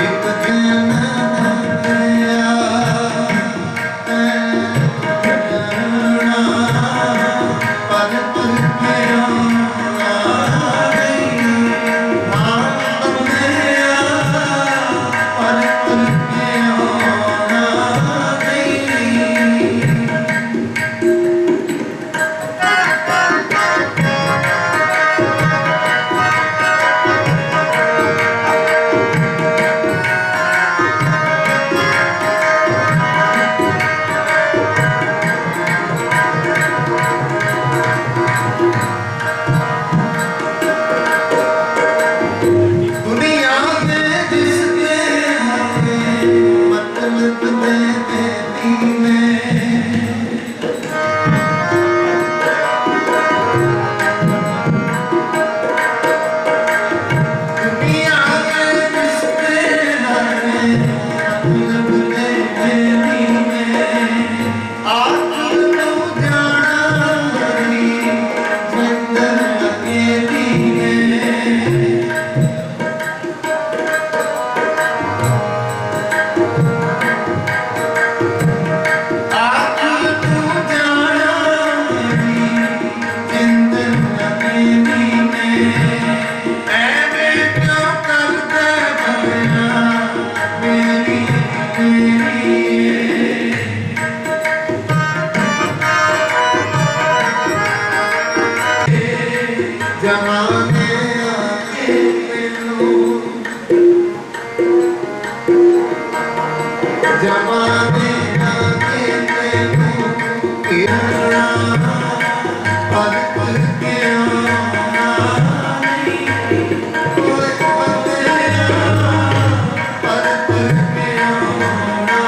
एक दिन परत के जमाने आके मिलो जमाने आके मिलो इतना पल पल के आना कोई बंदेया पल पल के आना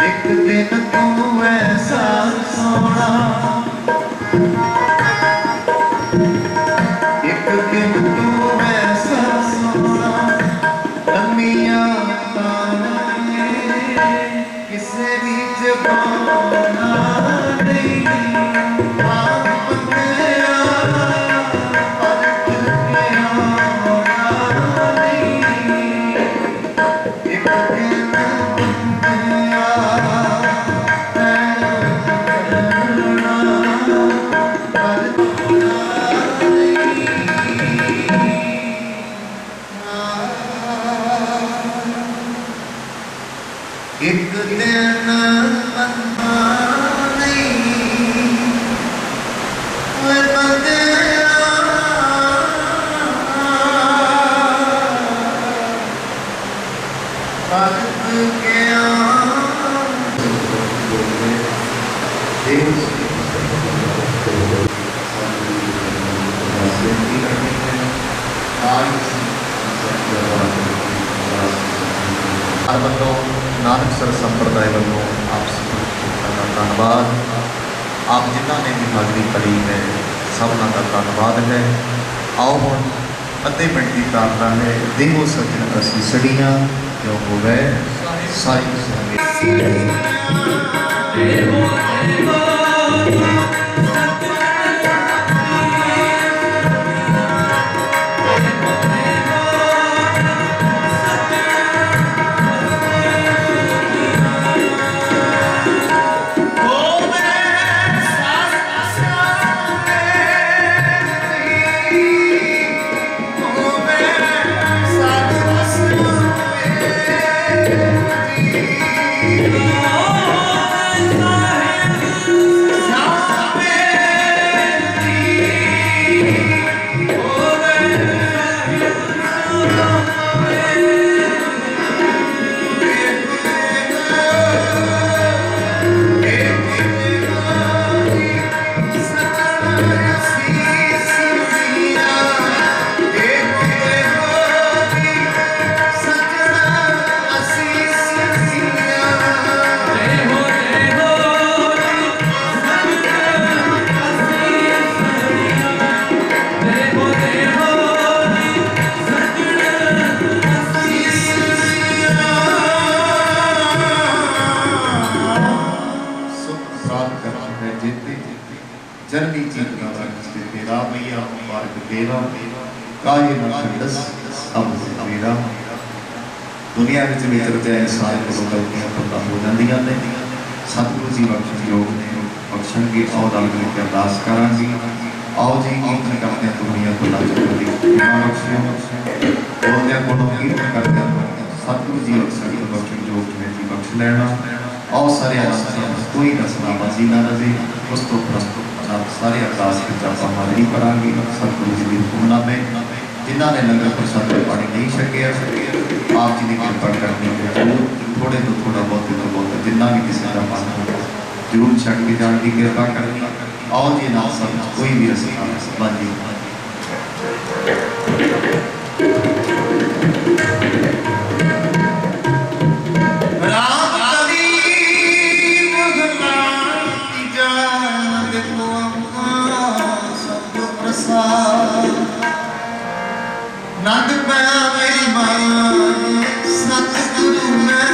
एक दिन तू ऐसा सोना एक दिन तू ऐसा सोना लम्बिया ताने किसे भी जबाना नहीं आप बंदेया परत के आना नहीं एक दिन बंदेया एक दिन बंदा नहीं भक्त के ਵੱਲੋਂ ਨਾਨਕ ਸਰ ਸੰਪਰਦਾਇ ਵੱਲੋਂ ਆਪ ਸਭ ਦਾ ਧੰਨਵਾਦ। ਆਪ ਜਿਨ੍ਹਾਂ ਨੇ ਵੀ ਹਾਜ਼ਰੀ ਭਰੀ ਹੈ ਸਭਨਾਂ ਦਾ ਧੰਨਵਾਦ ਹੈ। ਆਓ ਹੁਣ ਅੱਧੇ ਮਿੰਟ ਦੀ ਪ੍ਰਾਰਥਨਾ ਹੈ। ਦੇਹੋ ਸੱਜਣ ਅਸੀਂ ਸੜੀਆਂ ਜੋ ਹੋਵੇ ਸਾਰੀ ਸੰਗਤ ਜਨਨੀ ਚੀਤਨਾ ਤੇ ਤੇਰਾ ਮਈਆ ਮੁਬਾਰਕ ਦੇਵਾ ਕਾਹੇ ਨਾ ਖੰਡਸ ਅਬ ਮੇਰਾ। ਦੁਨੀਆ ਵਿੱਚ ਵਿਚਰਦੇ ਇਨਸਾਨ ਕੋਲੋਂ ਗਲਤੀਆਂ ਪਤਾ ਹੋ ਜਾਂਦੀਆਂ ਨੇ। ਸਤਿਗੁਰੂ ਜੀ ਬਖਸ਼ਣਯੋਗ ਨੇ, ਬਖਸ਼ਣਗੇ। ਆਓ ਰਲ ਮਿਲ ਕੇ ਅਰਦਾਸ ਕਰਾਂਗੇ। ਆਓ ਜੀ ਕੀਰਤਨ ਕਰਦੇ ਦੁਨੀਆ ਤੋਂ ਲੱਜ ਦੀ ਬਖਸ਼ਿਓ। ਬੋਲਦਿਆਂ ਕੋਲੋਂ ਕੀਰਤਨ ਕਰਦੇ ਸਤਿਗੁਰੂ ਜੀ ਬਖਸ਼ਣਯੋਗ ਨੇ ਜੀ ਬਖਸ਼ ਲੈਣਾ। ਆਓ ਸਾਰੇ ਆਨੰਦ ਕੋਈ ਰਸਨਾ ਬਾਜ਼ੀ ਨਾ ਰਹੇ। ਉਸ ਤੋਂ ਪ੍ਰਸਤੁਤ ਸਾਰੇ ਅਰਦਾਸ ਵਿੱਚ ਆਪਾਂ ਹਾਜ਼ਰੀ ਕਰਾਂਗੇ। ਸਤਿਗੁਰੂ ਜੀ ਦੀ ਹੁਕਮਨਾਮੇ ਜਿਨ੍ਹਾਂ ਨੇ ਲੰਗਰ ਪ੍ਰਸ਼ਾਦ ਪਾਣੀ ਨਹੀਂ ਛਕਿਆ ਆਪ ਜੀ ਦੀ ਕਿਰਪਾ ਕਰਨੀ ਹੈ। ਥੋੜੇ ਤੋਂ ਥੋੜਾ ਬਹੁਤ ਤੋਂ ਬਹੁਤ ਜਿੰਨਾ ਵੀ ਕਿਸੇ ਦਾ ਮਨ ਹੋ ਜ਼ਰੂਰ ਛਕ ਕੇ ਜਾਣ ਦੀ ਕਿਰਪਾ ਕਰਨੀ। ਆਓ ਜੀ ਨਾਲ ਸਭ ਕੋਈ ਵੀ ਰਸਨਾ ਬਾਜੀ नंद पाया मेरी मां सतगुरु मैं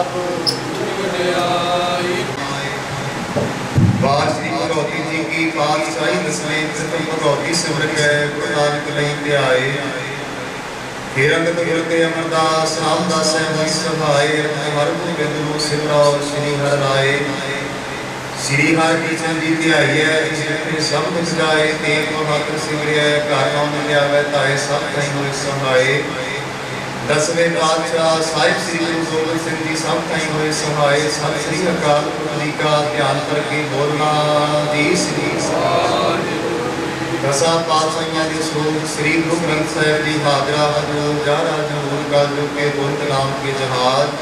ਪ੍ਰਭ ਬਾਤ ਸ੍ਰੀ ਭਗਵਤੀ ਜੀ ਕੀ ਪਾਤਸ਼ਾਹੀ ਦਸਵੇਂ ਸਿੱਧ ਭਗਵਤੀ ਸਿਮਰ ਕੇ ਗੁਰੂ ਨਾਨਕ ਲਈ ਧਿਆਏ हे रंगत गुरते अमरदास रामदास मई सभाए हर गोबिंद नो सिमराओ श्री हर राय श्री हर कृष्ण जी ध्याइए जिसने सब कुछ गाए तेग बहादुर सिमरिया घर नाम लियावे ताए सब कहीं होए सहाय दसवें पातशाह साहिब श्री गुरु गोबिंद सिंह जी सब कहीं होए सहाय सत श्री अकाल पुरख जी का ध्यान करके बोलना जी श्री दसा पातशाहियां के श्लोक श्री गुरु ग्रंथ साहिब जी हाजरा हजूर जारा जमूर गल के बुलंद नाम के जहाज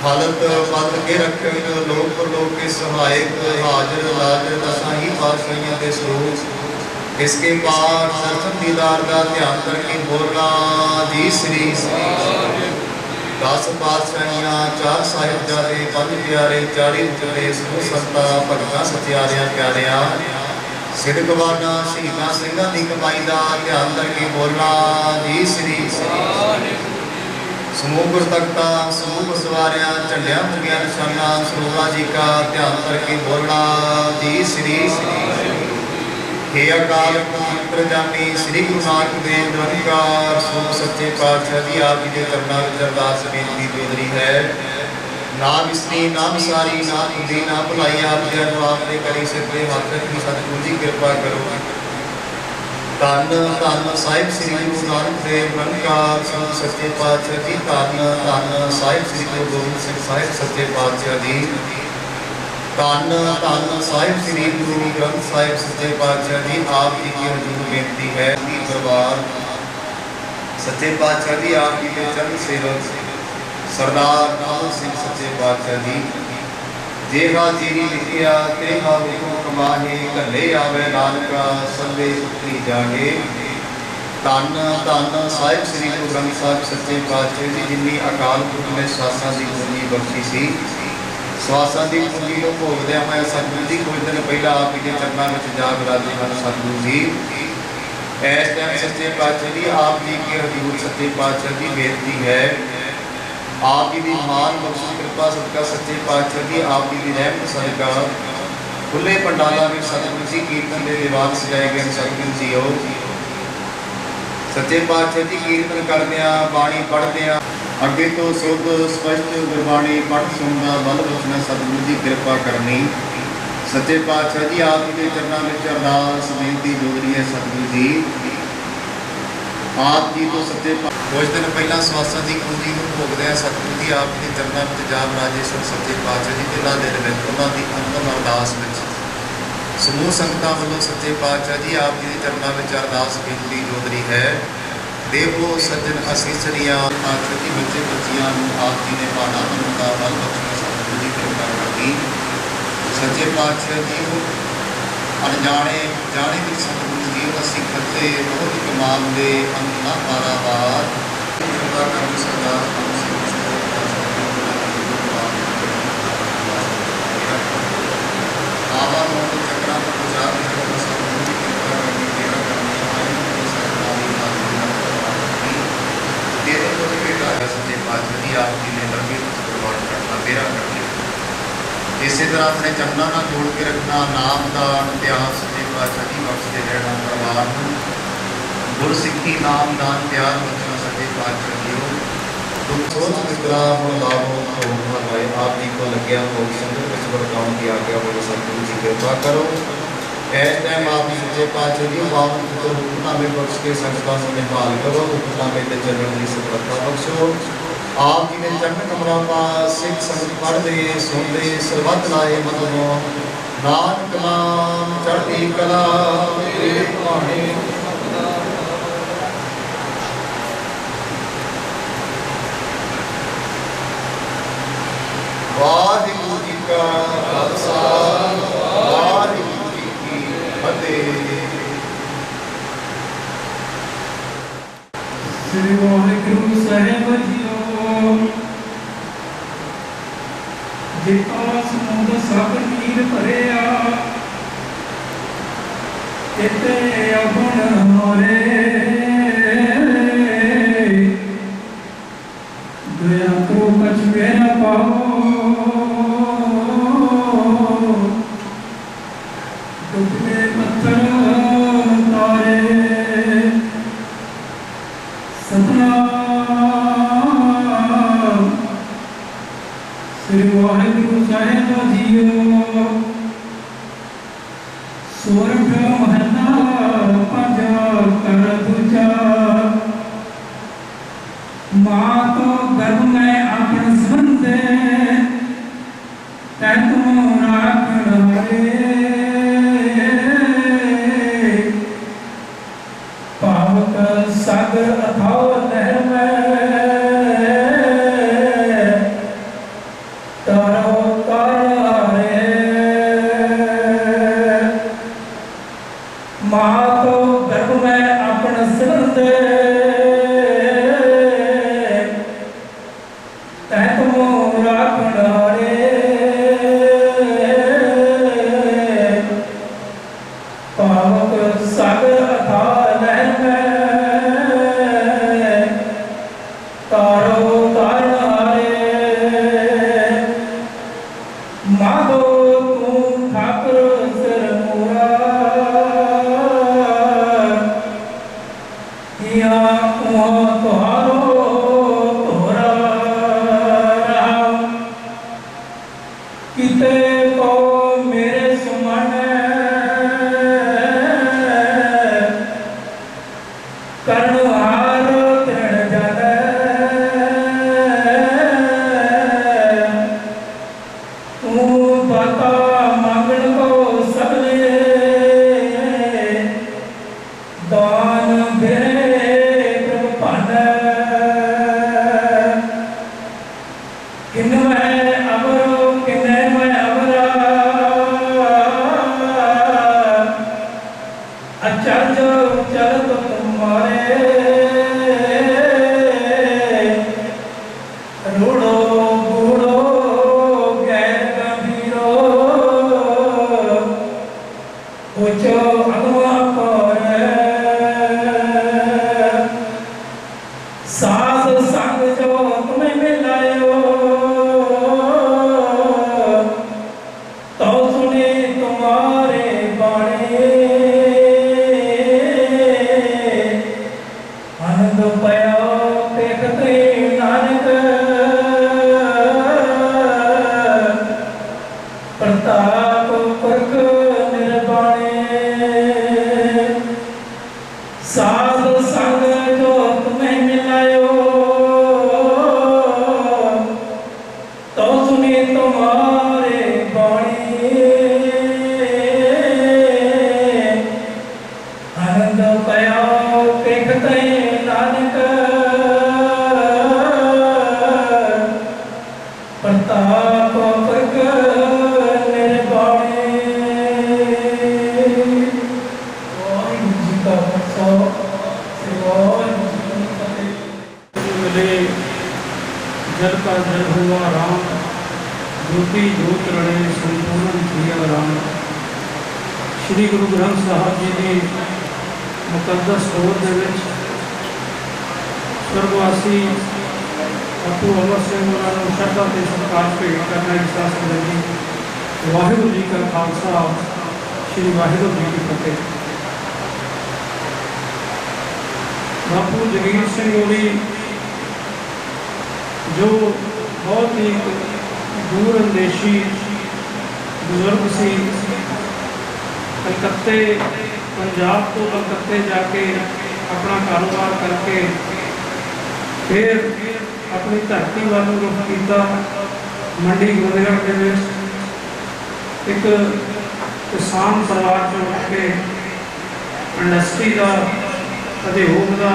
हालत पद के रखे लोक परलोक के सहायक हाजर लाजर दसा ही पातशाहियां के श्लोक इसके पाठ दर्शन दीदार का ध्यान करके बोलना जी श्री दस पातशाहियां चार साहिबजादे पंज प्यारे 40 उजले समूह संता भगतां सत्यारियां प्यारियां सिद्धगवाना शहीदां सिंघां दी कमाई का ध्यान करके बोलना जी श्री समूह गुरतख्ता समूह गुरद्वारियां झंडियां मुंगियां निशाना सरोवरा जी का ध्यान करके बोलना जी श्री हे अकाल पुरख जामी श्री गुरु नानक देव निरंकार सो सच्चे पातशाह जी आप जी के चरणां विच अरदास बेनती जोदरी है ना विसरी ना विसारी ना भुली ना भुलाई आप जी अनु आपने करी सिर पे हाथ रखी सतगुरु जी कृपा करो धन धन साहिब श्री गुरु नानक देव निरंकार सच्चे पातशाह जी धन धन साहिब श्री गुरु गोबिंद सिंह साहिब सच्चे पातशाह जी धन धन साहिब श्री गुरु ग्रंथ साहिब सच्चे पातशाह जी आप जी की हजूर बेनती है दरबार सच्चे पातशाह जी आप जी के चरण सेवक सरदार नानक सिंह सच्चे पातशाह जी जेहा जीरी लिखिया तेहा हुकुम कमाहे घले आवे नानका संदे सुखी जागे धन धन साहिब श्री गुरु ग्रंथ साहिब सच्चे पातशाह जी जिन्नी अकाल पुरख ने श्वासां की पूंजी बख्शी सी श्वासां की पूंजी को भोगदे मैं सतगुरु जी कुछ दिन पहला आप जी के चरणों में जा विराजे हैं सतगुरु जी इस टाइम सच्चे पातशाह जी आप जी के हजूर सच्चे पातशाह जी बेनती है आप जी की मान बख्श कृपा सदका सच्चे पातशाह जी आप जी की रहमत सदका खुले पंडालों में सतगुरु जी कीर्तन के दीवान सजाए गए सतगुरु जी हो सच्चे पातशाह जी कीर्तन करदे बाणी पढ़दे अगे तो शुद्ध स्पष्ट गुरबाणी पढ़ सुनना बल बख्शना सतगुरु जी कृपा करनी सच्चे पातशाह जी आप जी के चरणों में अरदास बेनती जोदरी है सतगुरु जी आप जी तो सच्चे कुछ दिन पहला श्वासां की पूंजी को भोगदे सतगुरु जी आप जी के चरणों में जा विराजे सो सच्चे पातशाह जी तिला दिन में उन्होंने अंतिम अरदास में समूह संगतां वालों सच्चे पातशाह जी आप जी के चरणों में अरदास बेनती जोदरी है देवो सज्जन असीसरिया पातशाह जी बच्चे बच्चियां आप जी ने भाड़ा बनता बल बख्शना सतगुरु जी कृपा करनी सच्चे पातशाह जी को अनजाने जाने भी सतगुरु जी असी खते बहुत कमाल दे अंना पारावार कृपा करनी सरदार आवा मोट चक्रा को गुजार करना सतगुरु जी कृपा करनी तेरा करनी आयु सरकारी बात तेरे को बेटा सच्चे पातशाह जी आप जी ने लंबी कुर्बान करना मेरा करना इसी तरह अपने चरणों ਨਾਲ जोड़ के रखना नाम दान प्यार सच्चे पातशाह जी बख्शते रहना परिवार गुर सिक्खी नाम दान प्यार बख्शना सच्चे पातशाह जी हो तुम सोच विद्रा हो लाभो तो हमारे आप जी को लग्या हो संगत विच वर्ताउण की आज्ञा बोलो सतगुरु जी कृपा करो इस टाइम आप सच्चे पातशाह जी बावन तो हुक्मनामे बख्श के संगतां को निभाल करो हुक्मनामे ते चलण दी सफलता बख्शो आप जी ने चरण कमरा पास सिख संगत पढ़ते सुनते सरबत लाए मदनो नानक नाम चढ़ती कला वाहिगुरु जी का खालसा वाहिगुरु जी की फतेह। श्री वाहिगुरु साहिब जीओ जिता समुद सब नीर भरिया इते अगुण मोरे दया तो कछ मेरा डूबे पत्थर तारे सतनाम श्री वाहिगुरु साहिब जीओ सोरठ महला पंजा कर दूजा माँ तो गर्भ में अपन संदे तैतु राखण हारे पावक सागर अथाव लहर में तारो तारे माँ तो गर्भ में अपन संदे जल का जल हुआ राम ज्योति ज्योत रणे संपूर्ण किया राम। श्री गुरु ग्रंथ साहब जी की मुकद्दस स्टोर के स्वर्गवासी अपू अमर सिंह उन्होंने श्रद्धा के सत्कार भेंट करना इजाजत लगी। वाहिगुरू जी का खालसा श्री वाहिगुरू जी की फतेह। बापू जगीर सिंह होरी जो बहुत ही दूरअंदेशी बुजुर्ग सी, कलकत्ते पंजाब तो कलकत्ते जाके अपना कारोबार करके फिर अपनी धरती वालों रुख किया। मंडी गोंदेगढ़ के एक किसान परिवार चो उठ के इंडस्ट्री का उद्योग का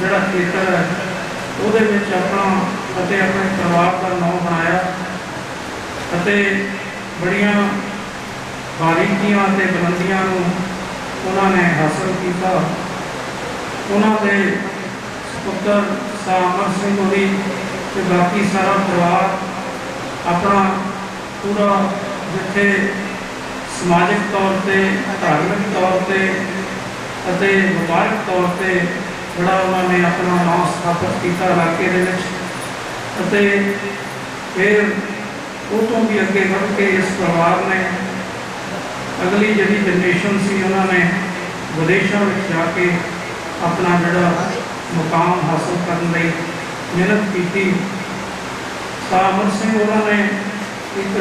जोड़ा खेतर है वो अपना अपने परिवार का नाम बनाया। बड़िया बारीकियां ते बुलंदियां उन्होंने हासिल किया। उन्होंने पुत्र सा अमर सिंह होरी ते बाकी सारा परिवार अपना पूरा जिथे समाजिक तौर पर धार्मिक तौर पर व्यापारिक तौर पर बड़ा उन्होंने अपना नाम स्थापित किया इलाके फिर ਉਹ ਤੋਂ ਵੀ ਅੱਗੇ ਵੱਧ ਕੇ ਇਸ ਪਰਿਵਾਰ ਨੇ ਅਗਲੀ ਜਿਹੜੀ ਜਨਰੇਸ਼ਨ ਸੀ ਉਹਨਾਂ ਨੇ ਵਿਦੇਸ਼ਾਂ ਵਿੱਚ ਜਾ ਕੇ ਆਪਣਾ ਜਿਹੜਾ ਮੁਕਾਮ ਹਾਸਲ ਕਰਨ ਲਈ ਮਿਹਨਤ ਕੀਤੀ। ਸਾਮਰ ਸਿੰਘ ਉਹਨਾਂ ਨੇ ਇੱਕ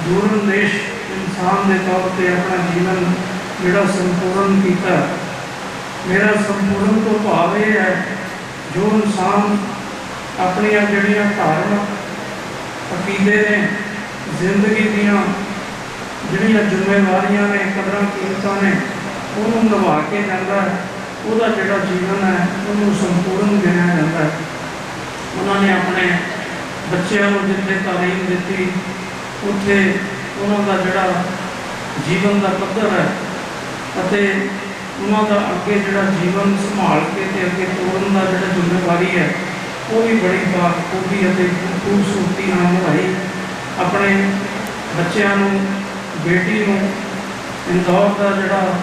ਦੂਰਨਦੇਸ਼ ਇਨਸਾਨ ਦੇ ਤੌਰ ਤੇ ਆਪਣਾ ਜੀਵਨ ਜਿਹੜਾ ਸੰਪੂਰਨ ਕੀਤਾ। ਮੇਰਾ ਸੰਪੂਰਨ ਤੋਂ ਭਾਵ ਇਹ ਹੈ ਜੋ ਇਨਸਾਨ ਆਪਣੀਆਂ ਜਿਹੜੀਆਂ ਧਾਰਮਿਕ ਅਕੀਦੇ ਨੇ, ਜ਼ਿੰਦਗੀ ਦੀਆਂ ਜਿਹੜੀਆਂ ਜ਼ਿੰਮੇਵਾਰੀਆਂ ਨੇ, ਕਦਰਾਂ ਕੀਮਤਾਂ ਨੇ, ਉਹਨੂੰ ਨਿਭਾ ਕੇ ਜਾਂਦਾ ਹੈ, ਉਹਦਾ ਜਿਹੜਾ ਜੀਵਨ ਹੈ ਉਹਨੂੰ ਸੰਪੂਰਨ ਗਿਣਿਆ ਜਾਂਦਾ ਹੈ। ਉਹਨਾਂ ਨੇ ਆਪਣੇ ਬੱਚਿਆਂ ਨੂੰ ਜਿੱਥੇ ਤਾਲੀਮ ਦਿੱਤੀ ਉੱਥੇ ਉਹਨਾਂ ਦਾ ਜਿਹੜਾ ਜੀਵਨ ਦਾ ਪੱਧਰ ਹੈ ਅਤੇ ਉਹਨਾਂ ਦਾ ਅੱਗੇ ਜਿਹੜਾ ਜੀਵਨ ਸੰਭਾਲ ਕੇ ਤੇ ਅੱਗੇ ਤੋਰਨ ਦਾ ਜਿਹੜਾ ਜ਼ਿੰਮੇਵਾਰੀ ਹੈ ਉਹ ਵੀ ਬੜੀ ਬਾਖੂਬੀ ਅਤੇ ਖੂਬਸੂਰਤੀ ਨਾਲ ਨਿਭਾਈ। ਆਪਣੇ ਬੱਚਿਆਂ ਨੂੰ, ਬੇਟੀ ਨੂੰ ਇੰਦੌਰ ਦਾ ਜਿਹੜਾ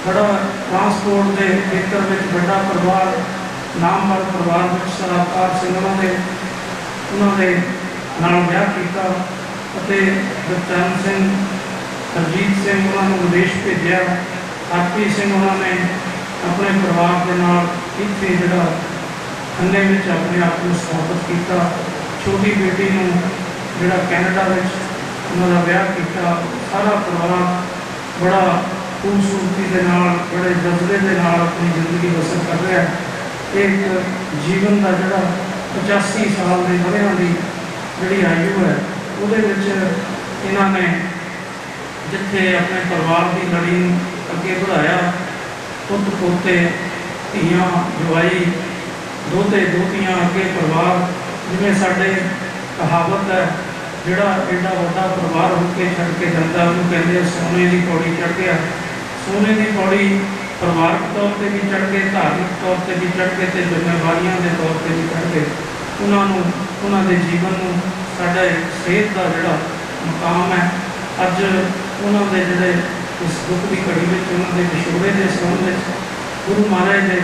ਬੜਾ ਟਰਾਂਸਪੋਰਟ ਦੇ ਖੇਤਰ ਵਿੱਚ ਵੱਡਾ ਪਰਿਵਾਰ, ਨਾਮਵਰ ਪਰਿਵਾਰ ਵਿੱਚ ਸਰਾਕਾਰ ਸਿੰਘ ਉਹਨਾਂ ਦੇ ਨਾਲ ਵਿਆਹ ਕੀਤਾ ਅਤੇ ਗੁਰਚਰਨ ਸਿੰਘ, ਹਰਜੀਤ ਸਿੰਘ ਉਹਨਾਂ ਨੂੰ ਵਿਦੇਸ਼ ਭੇਜਿਆ। ਹਰਪ੍ਰੀਤ ਸਿੰਘ ਉਹਨਾਂ ਨੇ ਆਪਣੇ ਪਰਿਵਾਰ ਦੇ ਨਾਲ ਇੱਥੇ ਜਿਹੜਾ ਖੰਨੇ ਵਿੱਚ ਆਪਣੇ ਆਪ ਨੂੰ ਸਥਾਪਿਤ ਕੀਤਾ। ਛੋਟੀ ਬੇਟੀ ਨੂੰ ਜਿਹੜਾ ਕੈਨੇਡਾ ਵਿੱਚ ਉਹਨਾਂ ਦਾ ਵਿਆਹ ਕੀਤਾ। ਸਾਰਾ ਪਰਿਵਾਰ ਬੜਾ ਖੂਬਸੂਰਤੀ ਦੇ ਨਾਲ, ਬੜੇ ਜਜ਼ਬੇ ਦੇ ਨਾਲ ਆਪਣੀ ਜ਼ਿੰਦਗੀ ਬਸਰ ਕਰ ਰਿਹਾ ਹੈ। ਇੱਕ ਜੀਵਨ ਦਾ ਜਿਹੜਾ 85 ਸਾਲ ਦੇ ਵਰ੍ਹਿਆਂ ਦੀ ਜਿਹੜੀ ਆਯੂ ਹੈ ਉਹਦੇ ਵਿੱਚ ਇਹਨਾਂ ਨੇ ਜਿੱਥੇ ਆਪਣੇ ਪਰਿਵਾਰ ਦੀ ਲੜੀ ਨੂੰ ਅੱਗੇ ਵਧਾਇਆ, ਪੁੱਤ ਪੋਤੇ, ਧੀਆਂ, ਜਵਾਈ, ਦੋਤੇ ਦੋਤੀਆਂ, ਅੱਗੇ ਪਰਿਵਾਰ ਜਿਵੇਂ ਸਾਡੇ ਕਹਾਵਤ ਹੈ ਜਿਹੜਾ ਐਡਾ ਵੱਡਾ ਪਰਿਵਾਰ ਹੋ ਕੇ ਛੱਡ ਕੇ ਜਾਂਦਾ ਉਹਨੂੰ ਕਹਿੰਦੇ ਸੋਨੇ ਦੀ ਪੌੜੀ ਚੜ੍ਹ ਗਿਆ। ਸੋਨੇ ਦੀ ਪੌੜੀ ਪਰਿਵਾਰਕ ਤੌਰ ਤੇ ਵੀ ਚੜ੍ਹ ਕੇ, ਧਾਰਮਿਕ ਤੌਰ ਤੇ ਵੀ ਚੜ੍ਹ ਕੇ ਤੇ ਜ਼ਿੰਮੇਵਾਰੀਆਂ ਦੇ ਤੌਰ ਤੇ ਵੀ ਚੜ੍ਹ ਕੇ ਉਹਨਾਂ ਨੂੰ, ਉਹਨਾਂ ਦੇ ਜੀਵਨ ਨੂੰ ਸਾਡਾ ਸਿਹਤ ਦਾ ਜਿਹੜਾ ਮੁਕਾਮ ਹੈ ਅੱਜ ਉਹਨਾਂ ਦੇ ਜਿਹੜੇ ਇਸ ਦੁੱਖ ਦੀ ਘੜੀ ਵਿੱਚ ਉਹਨਾਂ ਦੇ ਵਿਛੋੜੇ ਦੇ ਸੰਬੰਧ ਵਿੱਚ ਗੁਰੂ ਮਹਾਰਾਜ ਦੇ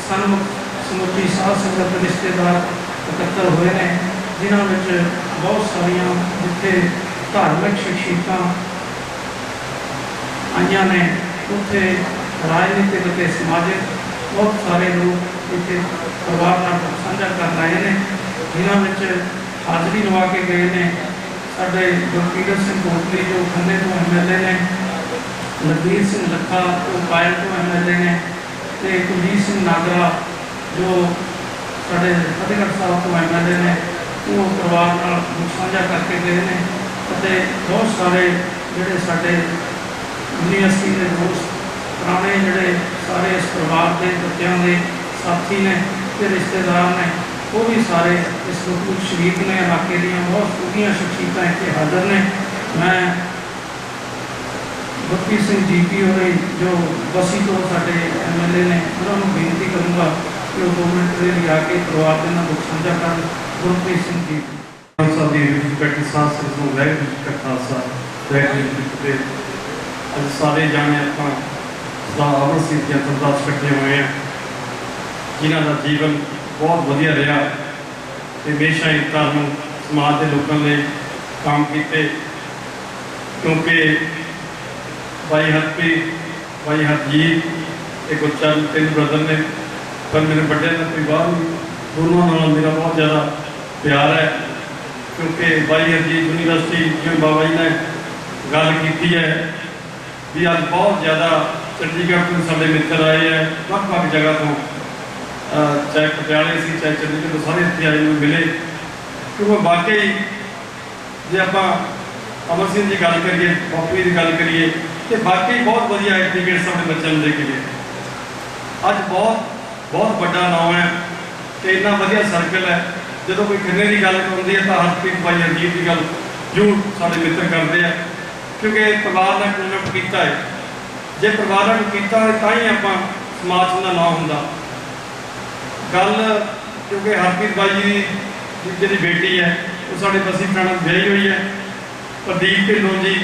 ਸਨਮੁਖ ਸਮੁੱਚੀ ਸਾਧ ਸੰਗਤ ਰਿਸ਼ਤੇਦਾਰ ਇਕੱਤਰ ਹੋਏ ਨੇ, ਜਿਨ੍ਹਾਂ ਵਿੱਚ ਬਹੁਤ ਸਾਰੀਆਂ ਜਿੱਥੇ ਧਾਰਮਿਕ ਸ਼ਖਸੀਅਤਾਂ ਆਈਆਂ ਨੇ ਉੱਥੇ ਰਾਜਨੀਤਿਕ ਅਤੇ ਸਮਾਜਿਕ ਬਹੁਤ ਸਾਰੇ ਲੋਕ ਇੱਥੇ ਪਰਿਵਾਰ ਨਾਲ ਸਾਂਝਾ ਕਰਨ ਆਏ ਨੇ, ਜਿਨ੍ਹਾਂ ਵਿੱਚ ਹਾਜ਼ਰੀ ਲਵਾ ਕੇ ਗਏ ਨੇ ਸਾਡੇ ਗੁਰਕੀਰਤ ਸਿੰਘ ਕੋਟਲੀ ਜੋ ਖੰਨੇ ਤੋਂ MLA ਨੇ, ਲਖਬੀਰ ਸਿੰਘ ਲੱਖਾ ਜੋ ਪਾਇਲ ਤੋਂ MLA ਨੇ ਅਤੇ ਕੁਲਜੀਤ ਸਿੰਘ ਨਾਗਰਾ ਜੋ ਸਾਡੇ ਫਤਿਹਗੜ੍ਹ ਸਾਹਿਬ ਤੋਂ MLA ਨੇ, ਉਹ ਪਰਿਵਾਰ ਨਾਲ ਸਾਂਝਾ ਕਰਕੇ ਗਏ ਨੇ ਅਤੇ ਬਹੁਤ ਸਾਰੇ ਜਿਹੜੇ ਸਾਡੇ ਯੂਨੀਵਰਸਿਟੀ ਦੇ ਦੋਸਤ, ਪੁਰਾਣੇ ਜਿਹੜੇ ਸਾਰੇ ਇਸ ਪਰਿਵਾਰ ਦੇ ਬੱਚਿਆਂ ਦੇ ਸਾਥੀ ਨੇ ਅਤੇ ਰਿਸ਼ਤੇਦਾਰ ਨੇ, ਉਹ ਵੀ ਸਾਰੇ ਇਸ ਵਿੱਚ ਸ਼ਰੀਕ ਨੇ। ਇਲਾਕੇ ਦੀਆਂ ਬਹੁਤ ਵਧੀਆ ਸ਼ਖਸੀਅਤਾਂ ਇੱਥੇ ਹਾਜ਼ਰ ਨੇ। ਮੈਂ ਗੁਰਪ੍ਰੀਤ ਸਿੰਘ GP ਹੋਰੇ ਜੋ ਬਸੀ ਤੋਂ ਸਾਡੇ MLA ਨੇ, ਉਹਨਾਂ ਨੂੰ ਬੇਨਤੀ ਕਰੂੰਗਾ ਕਿ ਉਹ 2 ਮਿੰਟ ਦੇ ਲਈ ਆ ਕੇ ਪਰਿਵਾਰ ਦੇ ਨਾਲ ਦੁੱਖ ਸਾਂਝਾ ਕਰਨ। ਗੁਰਪ੍ਰੀਤ ਸਿੰਘ GP ਸਾਹਿਬ ਦੀ ਰਿਸਪੈਕਟ ਸਾਥ ਨੂੰ ਵਾਹਿਗੁਰੂ ਜੀ ਕਾ ਖਾਲਸਾ ਵਾਹਿਗੁਰੂ ਜੀ ਕੀ ਫਤਿਹ। ਅੱਜ ਸਾਰੇ ਜਾਣੇ ਆਪਾਂ ਸਦਾ ਅਮਰ ਸਿੰਘ ਜੀ ਅਰਦਾਸ ਇਕੱਠੇ ਹੋਏ ਆ, ਜਿਨ੍ਹਾਂ ਦਾ ਜੀਵਨ ਬਹੁਤ ਵਧੀਆ ਰਿਹਾ ਤੇ ਹਮੇਸ਼ਾ ਹੀ ਧਰਮ ਸਮਾਜ ਦੇ ਲੋਕਾਂ ਲਈ ਕੰਮ ਕੀਤੇ। ਕਿਉਂਕਿ ਭਾਈ ਹਰਪ੍ਰੀਤ, ਭਾਈ ਹਰਜੀਤ ਤੇ ਗੁਰਚਰਨ 3 ਬ੍ਰਦਰ ਨੇ, ਪਰ ਮੇਰੇ ਵੱਡਿਆਂ ਦਾ ਪਰਿਵਾਰ ਦੋਨਾਂ ਨਾਲ ਮੇਰਾ ਬਹੁਤ ਜ਼ਿਆਦਾ ਪਿਆਰ ਹੈ। ਕਿਉਂਕਿ ਭਾਈ ਹਰਜੀਤ ਯੂਨੀਵਰਸਿਟੀ ਜਿਵੇਂ ਬਾਬਾ ਜੀ ਨੇ ਗੱਲ ਕੀਤੀ ਹੈ ਵੀ ਅੱਜ ਬਹੁਤ ਜ਼ਿਆਦਾ ਚੰਡੀਗੜ੍ਹ ਤੋਂ ਸਾਡੇ ਮਿੱਤਰ ਆਏ ਹੈ, ਵੱਖ-ਵੱਖ ਜਗ੍ਹਾ ਤੋਂ, ਚਾਹੇ ਪਟਿਆਲੇ ਸੀ ਚਾਹੇ ਚੰਡੀਗੜ੍ਹ ਤੋਂ, ਸਾਰੇ ਇੱਥੇ ਆਏ ਨੂੰ ਮਿਲੇ। ਕਿਉਂਕਿ ਵਾਕਈ ਜੇ ਆਪਾਂ ਅਮਰ ਸਿੰਘ ਦੀ ਗੱਲ ਕਰੀਏ, ਬਾਪੂ ਦੀ ਗੱਲ ਕਰੀਏ ਤੇ ਵਾਕਈ ਬਹੁਤ ਵਧੀਆ ਐਡਵੋਕੇਟ ਸਾਡੇ ਬੱਚਿਆਂ ਨੂੰ ਦੇ ਕੇ ਗਏ। ਅੱਜ ਬਹੁਤ ਵੱਡਾ ਨਾਮ ਹੈ ਤੇ ਇੰਨਾ ਵਧੀਆ ਸਰਕਲ ਹੈ। ਜਦੋਂ ਕੋਈ ਖੰਨੇ ਦੀ ਗੱਲ ਹੁੰਦੀ ਹੈ ਤਾਂ ਹਰਪ੍ਰੀਤ ਭਾਈ ਹਰਜੀਤ ਦੀ ਗੱਲ ਜ਼ਰੂਰ ਸਾਡੇ ਮਿੱਤਰ ਕਰਦੇ ਆ, ਕਿਉਂਕਿ ਪਰਿਵਾਰ ਨਾਲ ਕਨੈਕਟ ਕੀਤਾ ਹੈ। ਜੇ ਪਰਿਵਾਰ ਨਾਲ ਕੀਤਾ ਹੋਵੇ ਤਾਂ ਹੀ ਆਪਾਂ ਸਮਾਜ ਦਾ ਨਾਮ ਹੁੰਦਾ। ਗੱਲ ਕਿਉਂਕਿ ਹਰਪ੍ਰੀਤ ਭਾਈ ਜੀ ਦੀ ਜਿਹੜੀ ਬੇਟੀ ਹੈ ਉਹ ਸਾਡੇ ਬਸੀ ਪਠਾਣਾ ਵਿਆਹੀ ਹੋਈ ਹੈ। ਪ੍ਰਦੀਪ ਢਿੱਲੋਂ ਜੀ,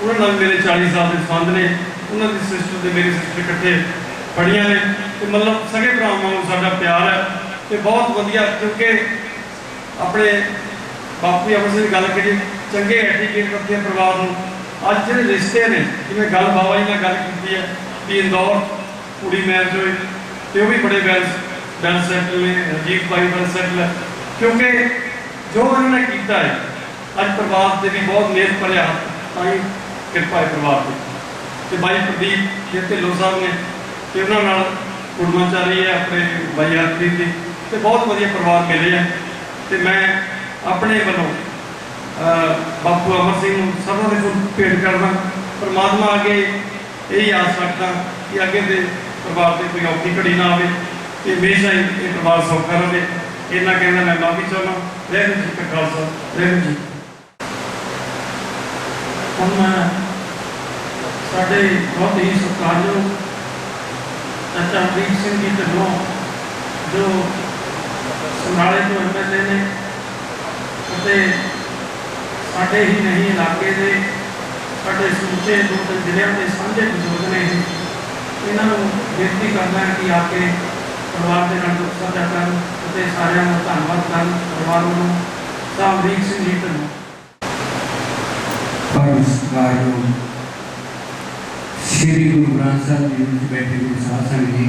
ਉਹਨਾਂ ਨਾਲ ਮੇਰੇ 40 ਸਾਲ ਦੇ ਸੰਬੰਧ ਨੇ। ਉਹਨਾਂ ਦੀ ਸਿਸਟਰ ਤੇ ਮੇਰੀ ਸਿਸਟਰ ਇਕੱਠੇ ਪੜ੍ਹੀਆਂ ਨੇ ਤੇ ਮਤਲਬ ਸਗੇ ਭਰਾਵਾਂ ਨੂੰ ਸਾਡਾ ਪਿਆਰ ਹੈ ਤੇ ਬਹੁਤ ਵਧੀਆ। ਕਿਉਂਕਿ ਆਪਣੇ ਬਾਪੂ ਅਮਰ ਸਿੰਘ ਦੀ ਗੱਲ ਕਰੀ ਚੰਗੇ ਐਟੀਕੇਟ ਰੱਖਦੇ ਆ ਪਰਿਵਾਰ ਨੂੰ। ਅੱਜ ਜਿਹੜੇ ਰਿਸ਼ਤੇ ਨੇ ਜਿਵੇਂ ਗੱਲ ਬਾਬਾ ਜੀ ਨਾਲ ਗੱਲ ਕੀਤੀ ਹੈ ਵੀ ਇੰਦੌਰ ਕੁੜੀ ਮੈਰਿਜ ਹੋਈ ਤੇ ਉਹ ਵੀ ਬੜੇ ਵੈਲ ਸੈਟਲ ਨੇ, ਰਜੀਤ ਭਾਈ ਵੈਲ ਸੈਟਲ ਹੈ, ਕਿਉਂਕਿ ਜੋ ਇਹਨਾਂ ਨੇ ਕੀਤਾ ਹੈ ਅੱਜ ਪਰਿਵਾਰ ਦੇ ਵੀ ਬਹੁਤ ਮਿਹਰ ਭਰਿਆ ਤਾਂ ਹੀ ਕਿਰਪਾ ਹੈ ਪਰਿਵਾਰ ਦੀ। ਤੇ ਬਾਈ ਪ੍ਰਦੀਪ ਜੀ ਢਿੱਲੋਂ ਸਾਹਿਬ ਨੇ ਤੇ ਉਹਨਾਂ ਨਾਲ ਕੁੜਮਾ ਚੱਲ ਰਹੀ ਹੈ ਆਪਣੇ ਬਾਈ ਹਰਪ੍ਰੀਤ ਦੀ ਤੇ ਬਹੁਤ ਵਧੀਆ ਪਰਿਵਾਰ ਮਿਲੇ ਆ। ਤੇ ਮੈਂ ਆਪਣੇ ਵੱਲੋਂ ਬਾਪੂ ਅਮਰ ਸਿੰਘ ਨੂੰ ਸਭਾ ਦੇ ਫੁੱਲ ਭੇਟ ਕਰਦਾ। ਪਰਮਾਤਮਾ ਅੱਗੇ ਇਹੀ ਆਸ ਰੱਖਦਾ ਕਿ ਅੱਗੇ ਦੇ ਪਰਿਵਾਰ ਤੇ ਕੋਈ ਔਖੀ ਘੜੀ ਨਾ ਆਵੇ ਤੇ ਹਮੇਸ਼ਾ ਹੀ ਇਹ ਪਰਿਵਾਰ ਸੌਖਾ ਰਹੇ। ਇਹਨਾਂ ਕਹਿੰਦਾ ਮੈਂ ਮਾਫੀ ਚਾਹੁੰਦਾ। ਵਾਹਿਗੁਰੂ ਜੀ ਕਾ ਖਾਲਸਾ ਵਾਹਿਗੁਰੂ ਜੀ। ਹੁਣ ਸਾਡੇ ਬਹੁਤ ਹੀ ਸਤਿਕਾਰਯੋਗ ਚਾਚਾ ਅਮਰੀਕ ਸਿੰਘ ਜੀ ਢਿੱਲੋਂ ਜੋ ਸਮਰਾਲੇ ਤੋਂ MLA ਨੇ ਅਤੇ ਸਾਡੇ ਹੀ ਨਹੀਂ ਇਲਾਕੇ ਦੇ ਸਾਡੇ ਸਮੁੱਚੇ 2-3 ਜ਼ਿਲ੍ਹਿਆਂ ਦੇ ਸਾਂਝੇ ਬਜ਼ੁਰਗ ਨੇ ਇਹਨਾਂ ਨੂੰ ਬੇਨਤੀ ਕਰਦਾ ਹੈ ਕਿ ਆ ਕੇ ਪਰਿਵਾਰ ਦੇ ਨਾਲ ਦੁੱਖ ਸਾਂਝਾ ਕਰਨ ਅਤੇ ਸਾਰਿਆਂ ਦਾ ਧੰਨਵਾਦ ਕਰਨ। ਪਰਿਵਾਰ ਨੂੰ ਸਾਹਿਬ ਅਮਰੀਕ ਸਿੰਘ ਜੀ ਢਿੱਲੋਂ ਸਤਿਕਾਰਯੋਗ श्री गुरु ग्रंथ साहब जी ਵਿੱਚ ਬੈਠੇ ਗੁਰੂ ਸਾਧ ਸੰਗਤ ਜੀ,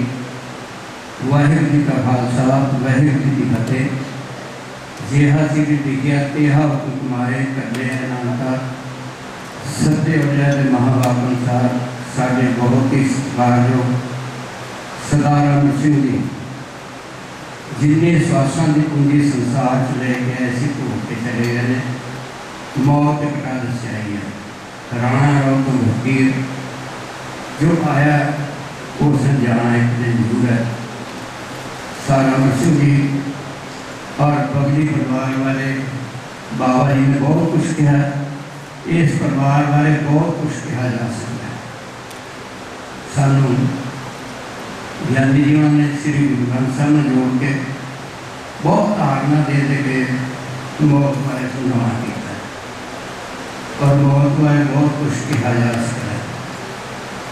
ਵਾਹਿਗੁਰੂ ਜੀ ਕਾ ਖਾਲਸਾ ਵਾਹਿਗੁਰੂ ਜੀ ਕੀ ਫਤਿਹ। ਜਿਹਾ ਸੀ ਵੀ ਲਿਖਿਆ ਤੇਹਾ ਤੁਮਾਰੇ ਕਰਲੇ ਅਨੰਤਾ ਸੱਤੇ ਵਜ੍ਹਾ ਦੇ ਮਹਾਂਵਾਕ ਅਨੁਸਾਰ ਸਾਡੇ ਬਹੁਤ ਹੀ ਸਤਿਕਾਰਯੋਗ ਸਰਦਾਰ ਅਮਰ ਸਿੰਘ ਜੀ ਜਿੰਨੇ ਸਵਾਸਾਂ ਦੀ ਪੂੰਜੀ ਸੰਸਾਰ 'ਚ ਲੈ ਕੇ ਆਏ ਸੀ ਭੋਗ ਕੇ ਚਲੇ ਗਏ ਨੇ। ਮੌਤ ਤੇ ਕਟਾ ਦੱਸਿਆ ਹੀ ਹੈ। ਰਾਣਾ ਰੌਤ ਤੋਂ ਵਕੀਲ जो आया वो समझाना एक दिन जरूर है। सारा मरसिंह जी और बगली परिवार वाले बाबा जी ने बहुत कुछ कहा, इस परिवार वाले बहुत कुछ कहा जा सकता है। सानू ज्ञानी जी ने श्री गुरु ग्रंथ साहब ने जोड़ के बहुत धारणा दे के मौत बारे समझाना किया और मौत बारे बहुत कुछ कहा जा सकता है,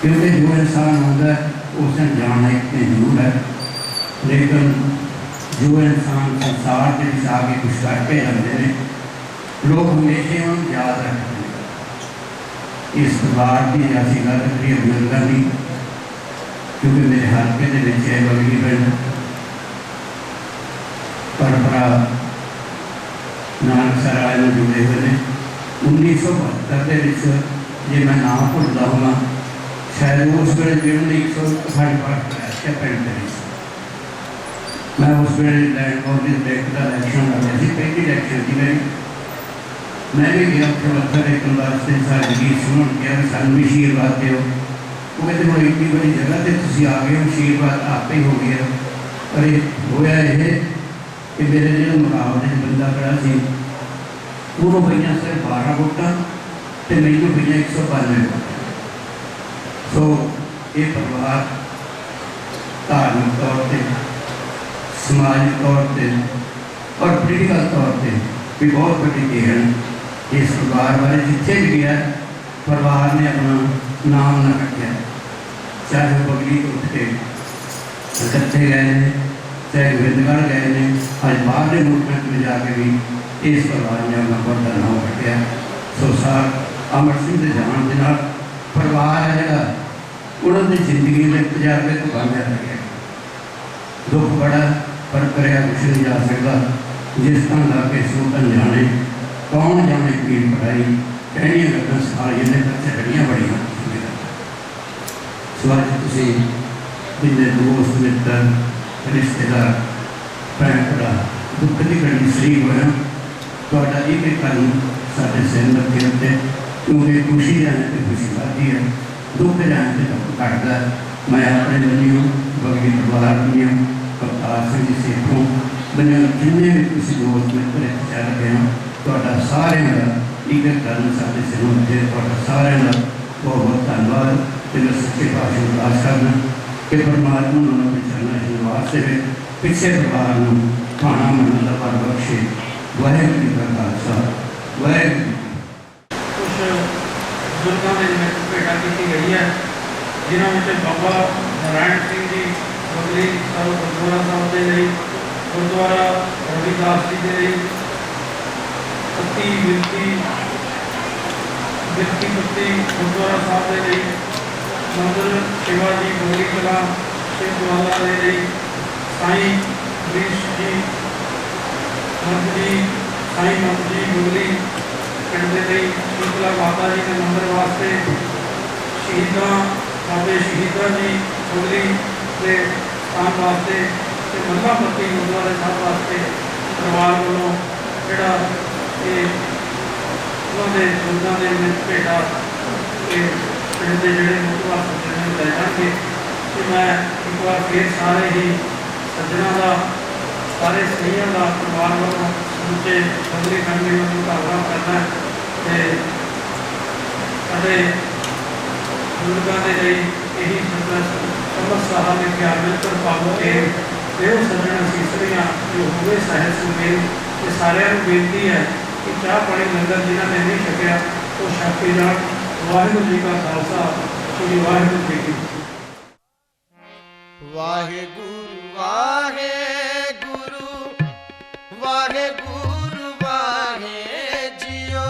क्योंकि जो इंसान होता है उसने जाना इतने जरूर है। लेकिन जो इंसान संसार के आगे कुछ करके जाते हैं लोग हमेशा उन्हें याद रखते हैं। इस परिवार की ऐसी गल करिए बुजुर्गों की, क्योंकि मेरे हल्के के है बगली पिंड परपरा नानकसर वाले में जुड़े हुए हैं। 1972 जे मैं नाम भुलता हूँ शायद उस वे जिन्होंने 160 पाठ कराया पिंड मैं उस वे लैंड बोर्ड डायरेक्टर का इलैक्शन कर रहा थी, पहली इलैक्शन थी मेरी। मैं भी गया उत्थे मत्था टेकन वास्ते सारे गीत सुन गया सानू भी आशीर्वाद दो। वो कहते हम इतनी बड़ी जगह से तुम आ गए हो, आशीर्वाद आप ही हो गया। पर होया ये कि मेरे जो मुकाबले बंदा खड़ा सी वो पईयां सिर्फ 12 वोटां ते मैनूं पईयां 192 वोटां। सो ये परिवार धार्मिक तौर पर समाजिक तौर पर और पोलीटिकल तौर पर भी बहुत बड़ी देन इस परिवार वाले जिथे भी गया परिवार ने अपना नाम ना रखा, चाहे वो बगली उठ के इकट्ठे गए हैं, चाहे गोविंदगढ़ गए हैं, आज बाहरले मुल्क में जाके भी इस परिवार ने अपना बहुत नाम रखा। सो सार अमर सिंह के जान के नाल परिवार है जोड़ा उन्होंने जिंदगी में तजारबे तो बन जाता है। दुख बड़ा पर करया कुछ नहीं जा सकता। जिस तरह लाके सोतन जाने कौन जाने की पढ़ाई कहनी लगना साल जिन्हें बच्चे बड़िया बड़िया स्वाज तुम जिन्हें दोस्त मित्र रिश्तेदार भैन भरा दुख की घड़ी शरीक होया तो एक एक कदम साढ़े सिर लगे होते, क्योंकि खुशी जाने पर खुशी बढ़ती है, दुख जाने से दुख घटता है। मैं अपने बनियों बगली परिवार बनियों अवतार सिंह जी सेठों बनियों जिन्हें भी किसी दोस्त मित्र चल रहे हैं तो सारे का एक एक कदम साढ़े सिर होते सारे का बहुत बहुत धन्यवाद। तो मैं सच्चे पातशाह को अरदास करना कि परमात्मा उन्होंने चलना इस वास्ते पिछले परिवार को खाना मनने का पर बख्शे। वाहिगुरू जी का खालसा वाहिगुरू। कुछ बुजुर्गों ने जिन्हें भेटा की गई है जिन्होंने बाबा नारायण सिंह जी बगली गुरुद्वारा साहब के लिए गुरुद्वारा रविदास जी के लिए ਪੱਤੀ ਬਿਰਤੀ ਪੱਤੀ ਗੁਰਦੁਆਰਾ ਸਾਹਿਬ ਦੇ ਲਈ, ਮੰਦਰ ਸੇਵਾ ਜੀ ਗੋਲੀ ਕਲਾ ਸ਼ਿਵਵਾਲਾ ਦੇ ਲਈ, ਸਾਈਂ ਬ੍ਰਿਸ਼ ਜੀ ਮੰਤ ਜੀ, ਸਾਈਂ ਮੰਤ ਜੀ ਗੁਗਲੀ ਪਿੰਡ ਦੇ ਲਈ, ਸ਼ੀਤਲਾ ਮਾਤਾ ਜੀ ਦੇ ਮੰਦਰ ਵਾਸਤੇ, ਸ਼ਹੀਦਾਂ ਬਾਬੇ ਸ਼ਹੀਦਾਂ ਜੀ ਗੁਗਲੀ ਦੇ ਸਥਾਨ ਵਾਸਤੇ ਤੇ ਮੱਲਾ ਪੱਤੀ ਗੁਰਦੁਆਰੇ ਸਾਹਿਬ ਵਾਸਤੇ ਪਰਿਵਾਰ ਵੱਲੋਂ ਜਿਹੜਾ ਇਹ ਉਹਨਾਂ ਦੇ ਬਜ਼ੁਰਗਾਂ ਦੇ ਵਿੱਚ ਭੇਟਾ ਤੇ ਪਿੰਡ ਦੇ ਜਿਹੜੇ ਮੁਖਵਾਰ ਸੱਜਣ ਨੂੰ ਲੈ ਜਾਣਗੇ। ਕਿ ਮੈਂ ਇੱਕ ਵਾਰ ਫਿਰ ਸਾਰੇ ਹੀ ਸੱਜਣਾਂ ਦਾ, ਸਾਰੇ ਸਹੀਆਂ ਦਾ ਪਰਿਵਾਰ ਵੱਲੋਂ ਸਮੁੱਚੇ ਗੁਗਲੀ ਫੈਮਿਲੀ ਵੱਲੋਂ ਧੰਨਵਾਦ ਕਰਨਾ ਤੇ ਸਾਡੇ ਬਜ਼ੁਰਗਾਂ ਦੇ ਲਈ ਇਹੀ ਸਮੱਸਿਆ ਨੇ ਪਿਆਰ ਮਿਲ ਕਰ ਪਾਵੋ ਕੇ ਇਹੋ ਸੱਜਣ ਅਸੀਸਰੀਆਂ ਜੋ ਹੋਵੇ ਸਾਹਿਬ ਸੁਮੇਲ ਤੇ ਸਾਰਿਆਂ ਨੂੰ ਬੇਨਤੀ ਹੈ ਕਿ ਚਾਹ ਪਾਣੀ ਲੰਗਰ ਜਿਨ੍ਹਾਂ ਨੇ ਨਹੀਂ ਛਕਿਆ ਉਹ ਛਕ ਕੇ ਜਾਣ। ਵਾਹਿਗੁਰੂ ਜੀ ਕਾ ਖਾਲਸਾ, ਸ੍ਰੀ ਵਾਹਿਗੁਰੂ ਜੀ ਕੀ ਫਤਿਹ। Waheguru Waheguru Waheguru ਵਾਹਿ JIO,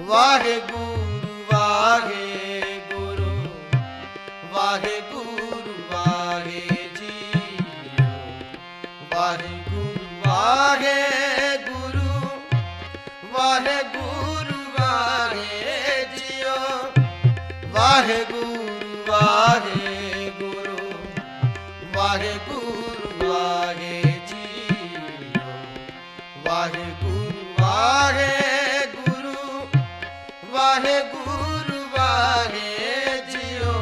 Waheguru Waheguru Waheguru ਵਾਹਿ JIO, Waheguru Waheguru Waheguru ਵਾਹਿ JIO, Waheguru Waheguru Waheguru ਵਾਹਿ JIO, Waheguru Waheguru Waheguru ਵਾਹਿ JIO.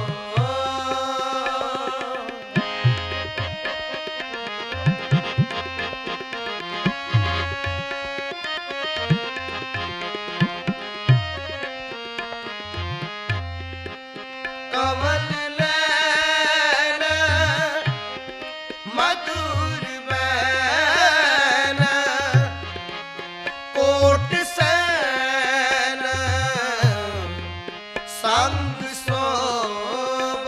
ਕਮਲ ਨੈਣ ਮਧੁਰ ਬੈਨ, ਕੋਟ ਸੈਨ ਸੰਗ ਸੋਭ,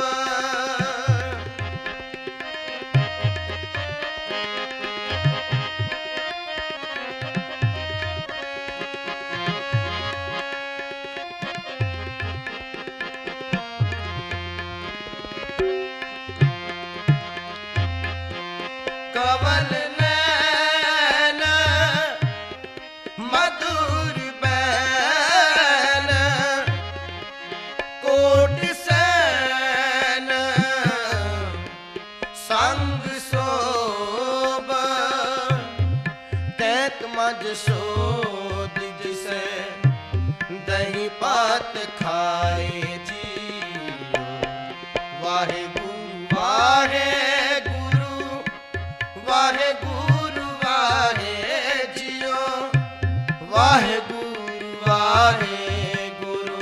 ਕਮਲ ਨੈਣ ਮਧੁਰ ਬੈਨ, ਕੋਟ ਸੈਨ ਸੰਗ ਸੋਭ, ਤੈਤ ਮਜ ਸੋਧ ਜਿਸੈ ਦਹੀਂ ਪਾਤ ਖਾਏ JIO, Waheguru Waheguru Waheguru ਵਾਹਿ JIO, Waheguru Waheguru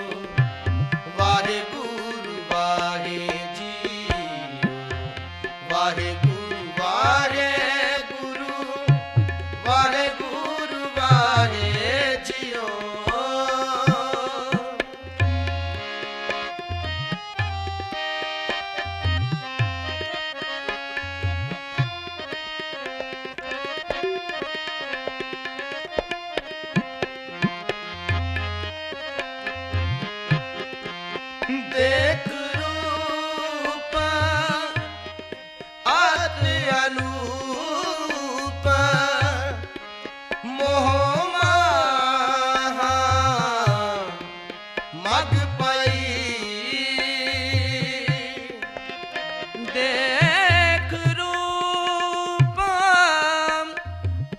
Waheguru ਵਾਹਿ JIO, Waheguru Waheguru Waheguru ਵਾਹਿ JIO. ਦੇਖ ਰੂਪ ਅਤ ਅਨੂਪ, ਮੋਹ ਮਾਹਾ ਮਗ ਪਈ, ਦੇਖ ਰੂਪ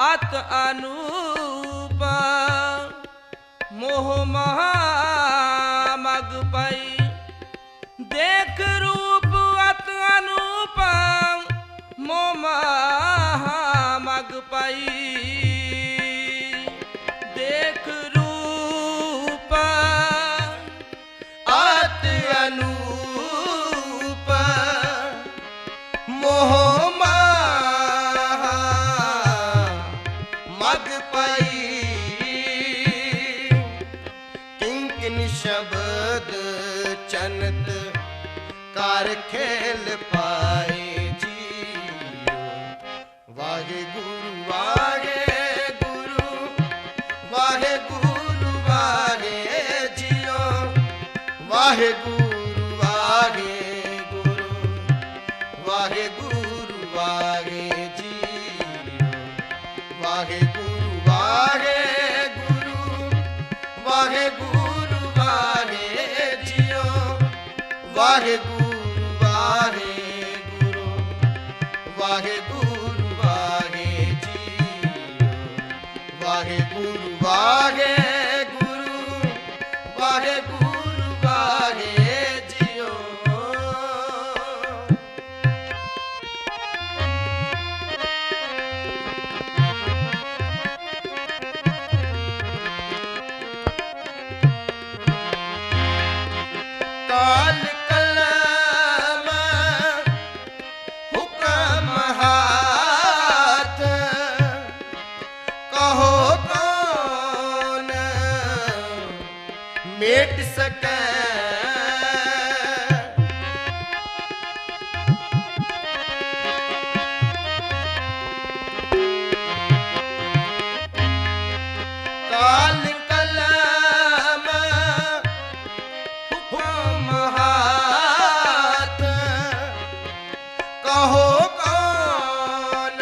ਅਤ ਅਨੂਪ, ਮੋਹ ਮਹਾ ਮਗ ਪਈ, ਦੇਖ ਰੂਪ ਅਤ ਅਨੂਪ, ਮੋਹ ਮਹਾ ਮਗ ਪਈ, ਦੇਖ ਰੂਪ ਅਤ ਅਨੂਪ, ਮੋਹ ਮਾਹਾ ਮਗ ਪਈ, ਕਿੰਕਿਨ ਸ਼ਬਦ ਚਨਤ ਕਰ ਖੇਲ ਪਾਏ JIO, Waheguru Waheguru ਵਾਹਿ Waheguru ਵਾਹਿ JIO Waheguru Waheguru Waheguru ਵਾਹਿ JIO Waheguru Waheguru Waheguru ਵਾਹਿ JIO Waheguru Waheguru Waheguru ਵਾਹਿ JIO ਕਾਲ ਕਲਮ ਹੁਕਮ ਹਾਥ ਕਹੋ ਕੌਣ ਮੇਟ ਸਕੈ ਕਾਲ ਕਲਮ ਹੁਕਮ ਹਾਥ ਕਹੋ ਕੌਣ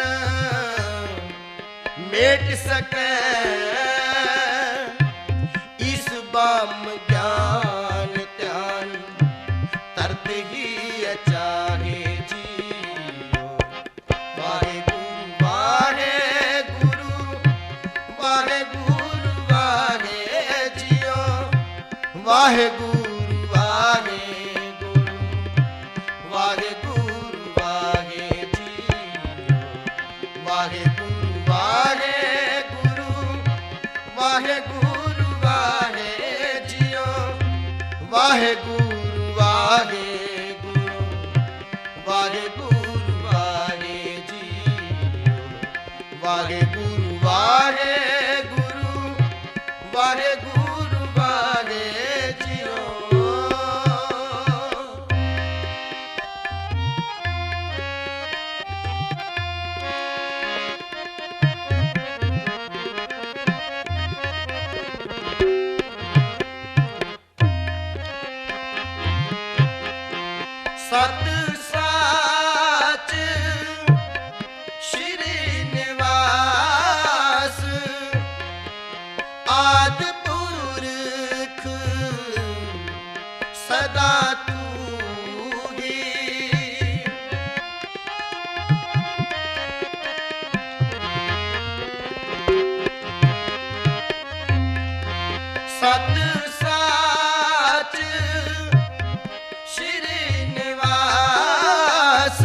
ਮੇਟ ਸਕੈ ਇਸ ਬਮ ਗਿਆਨ ਧਿਆਨ ਤਰਤ ਹੀ ਅਚਾਹੇ JIO Waheguru Waheguru Waheguru ਵਾਹਿ JIO Waheguru Waheguru Waheguru ਵਾਹਿ JIO Waheguru Waheguru Waheguru ਵਾਹਿ JIO Waheguru Waheguru Waheguru ਵਾਹਿ JIO Waheguru Waheguru Waheguru ਵਾਹਿ JIO ਸਤ ਸਾਚ ਸ਼੍ਰੀ ਨਿਵਾਸ ਆਦਿ ਪੁਰਖ ਸਦਾ ਤੂੰ ਹੀ ਸਤ ਸਾਚ ਸ਼੍ਰੀ ਨਿਵਾਸ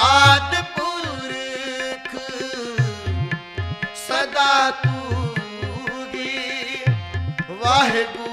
ਆਦ ਪੁਰਖ ਸਦਾ ਤੂੰ ਹੀ ਵਾਹਿਗੁਰੂ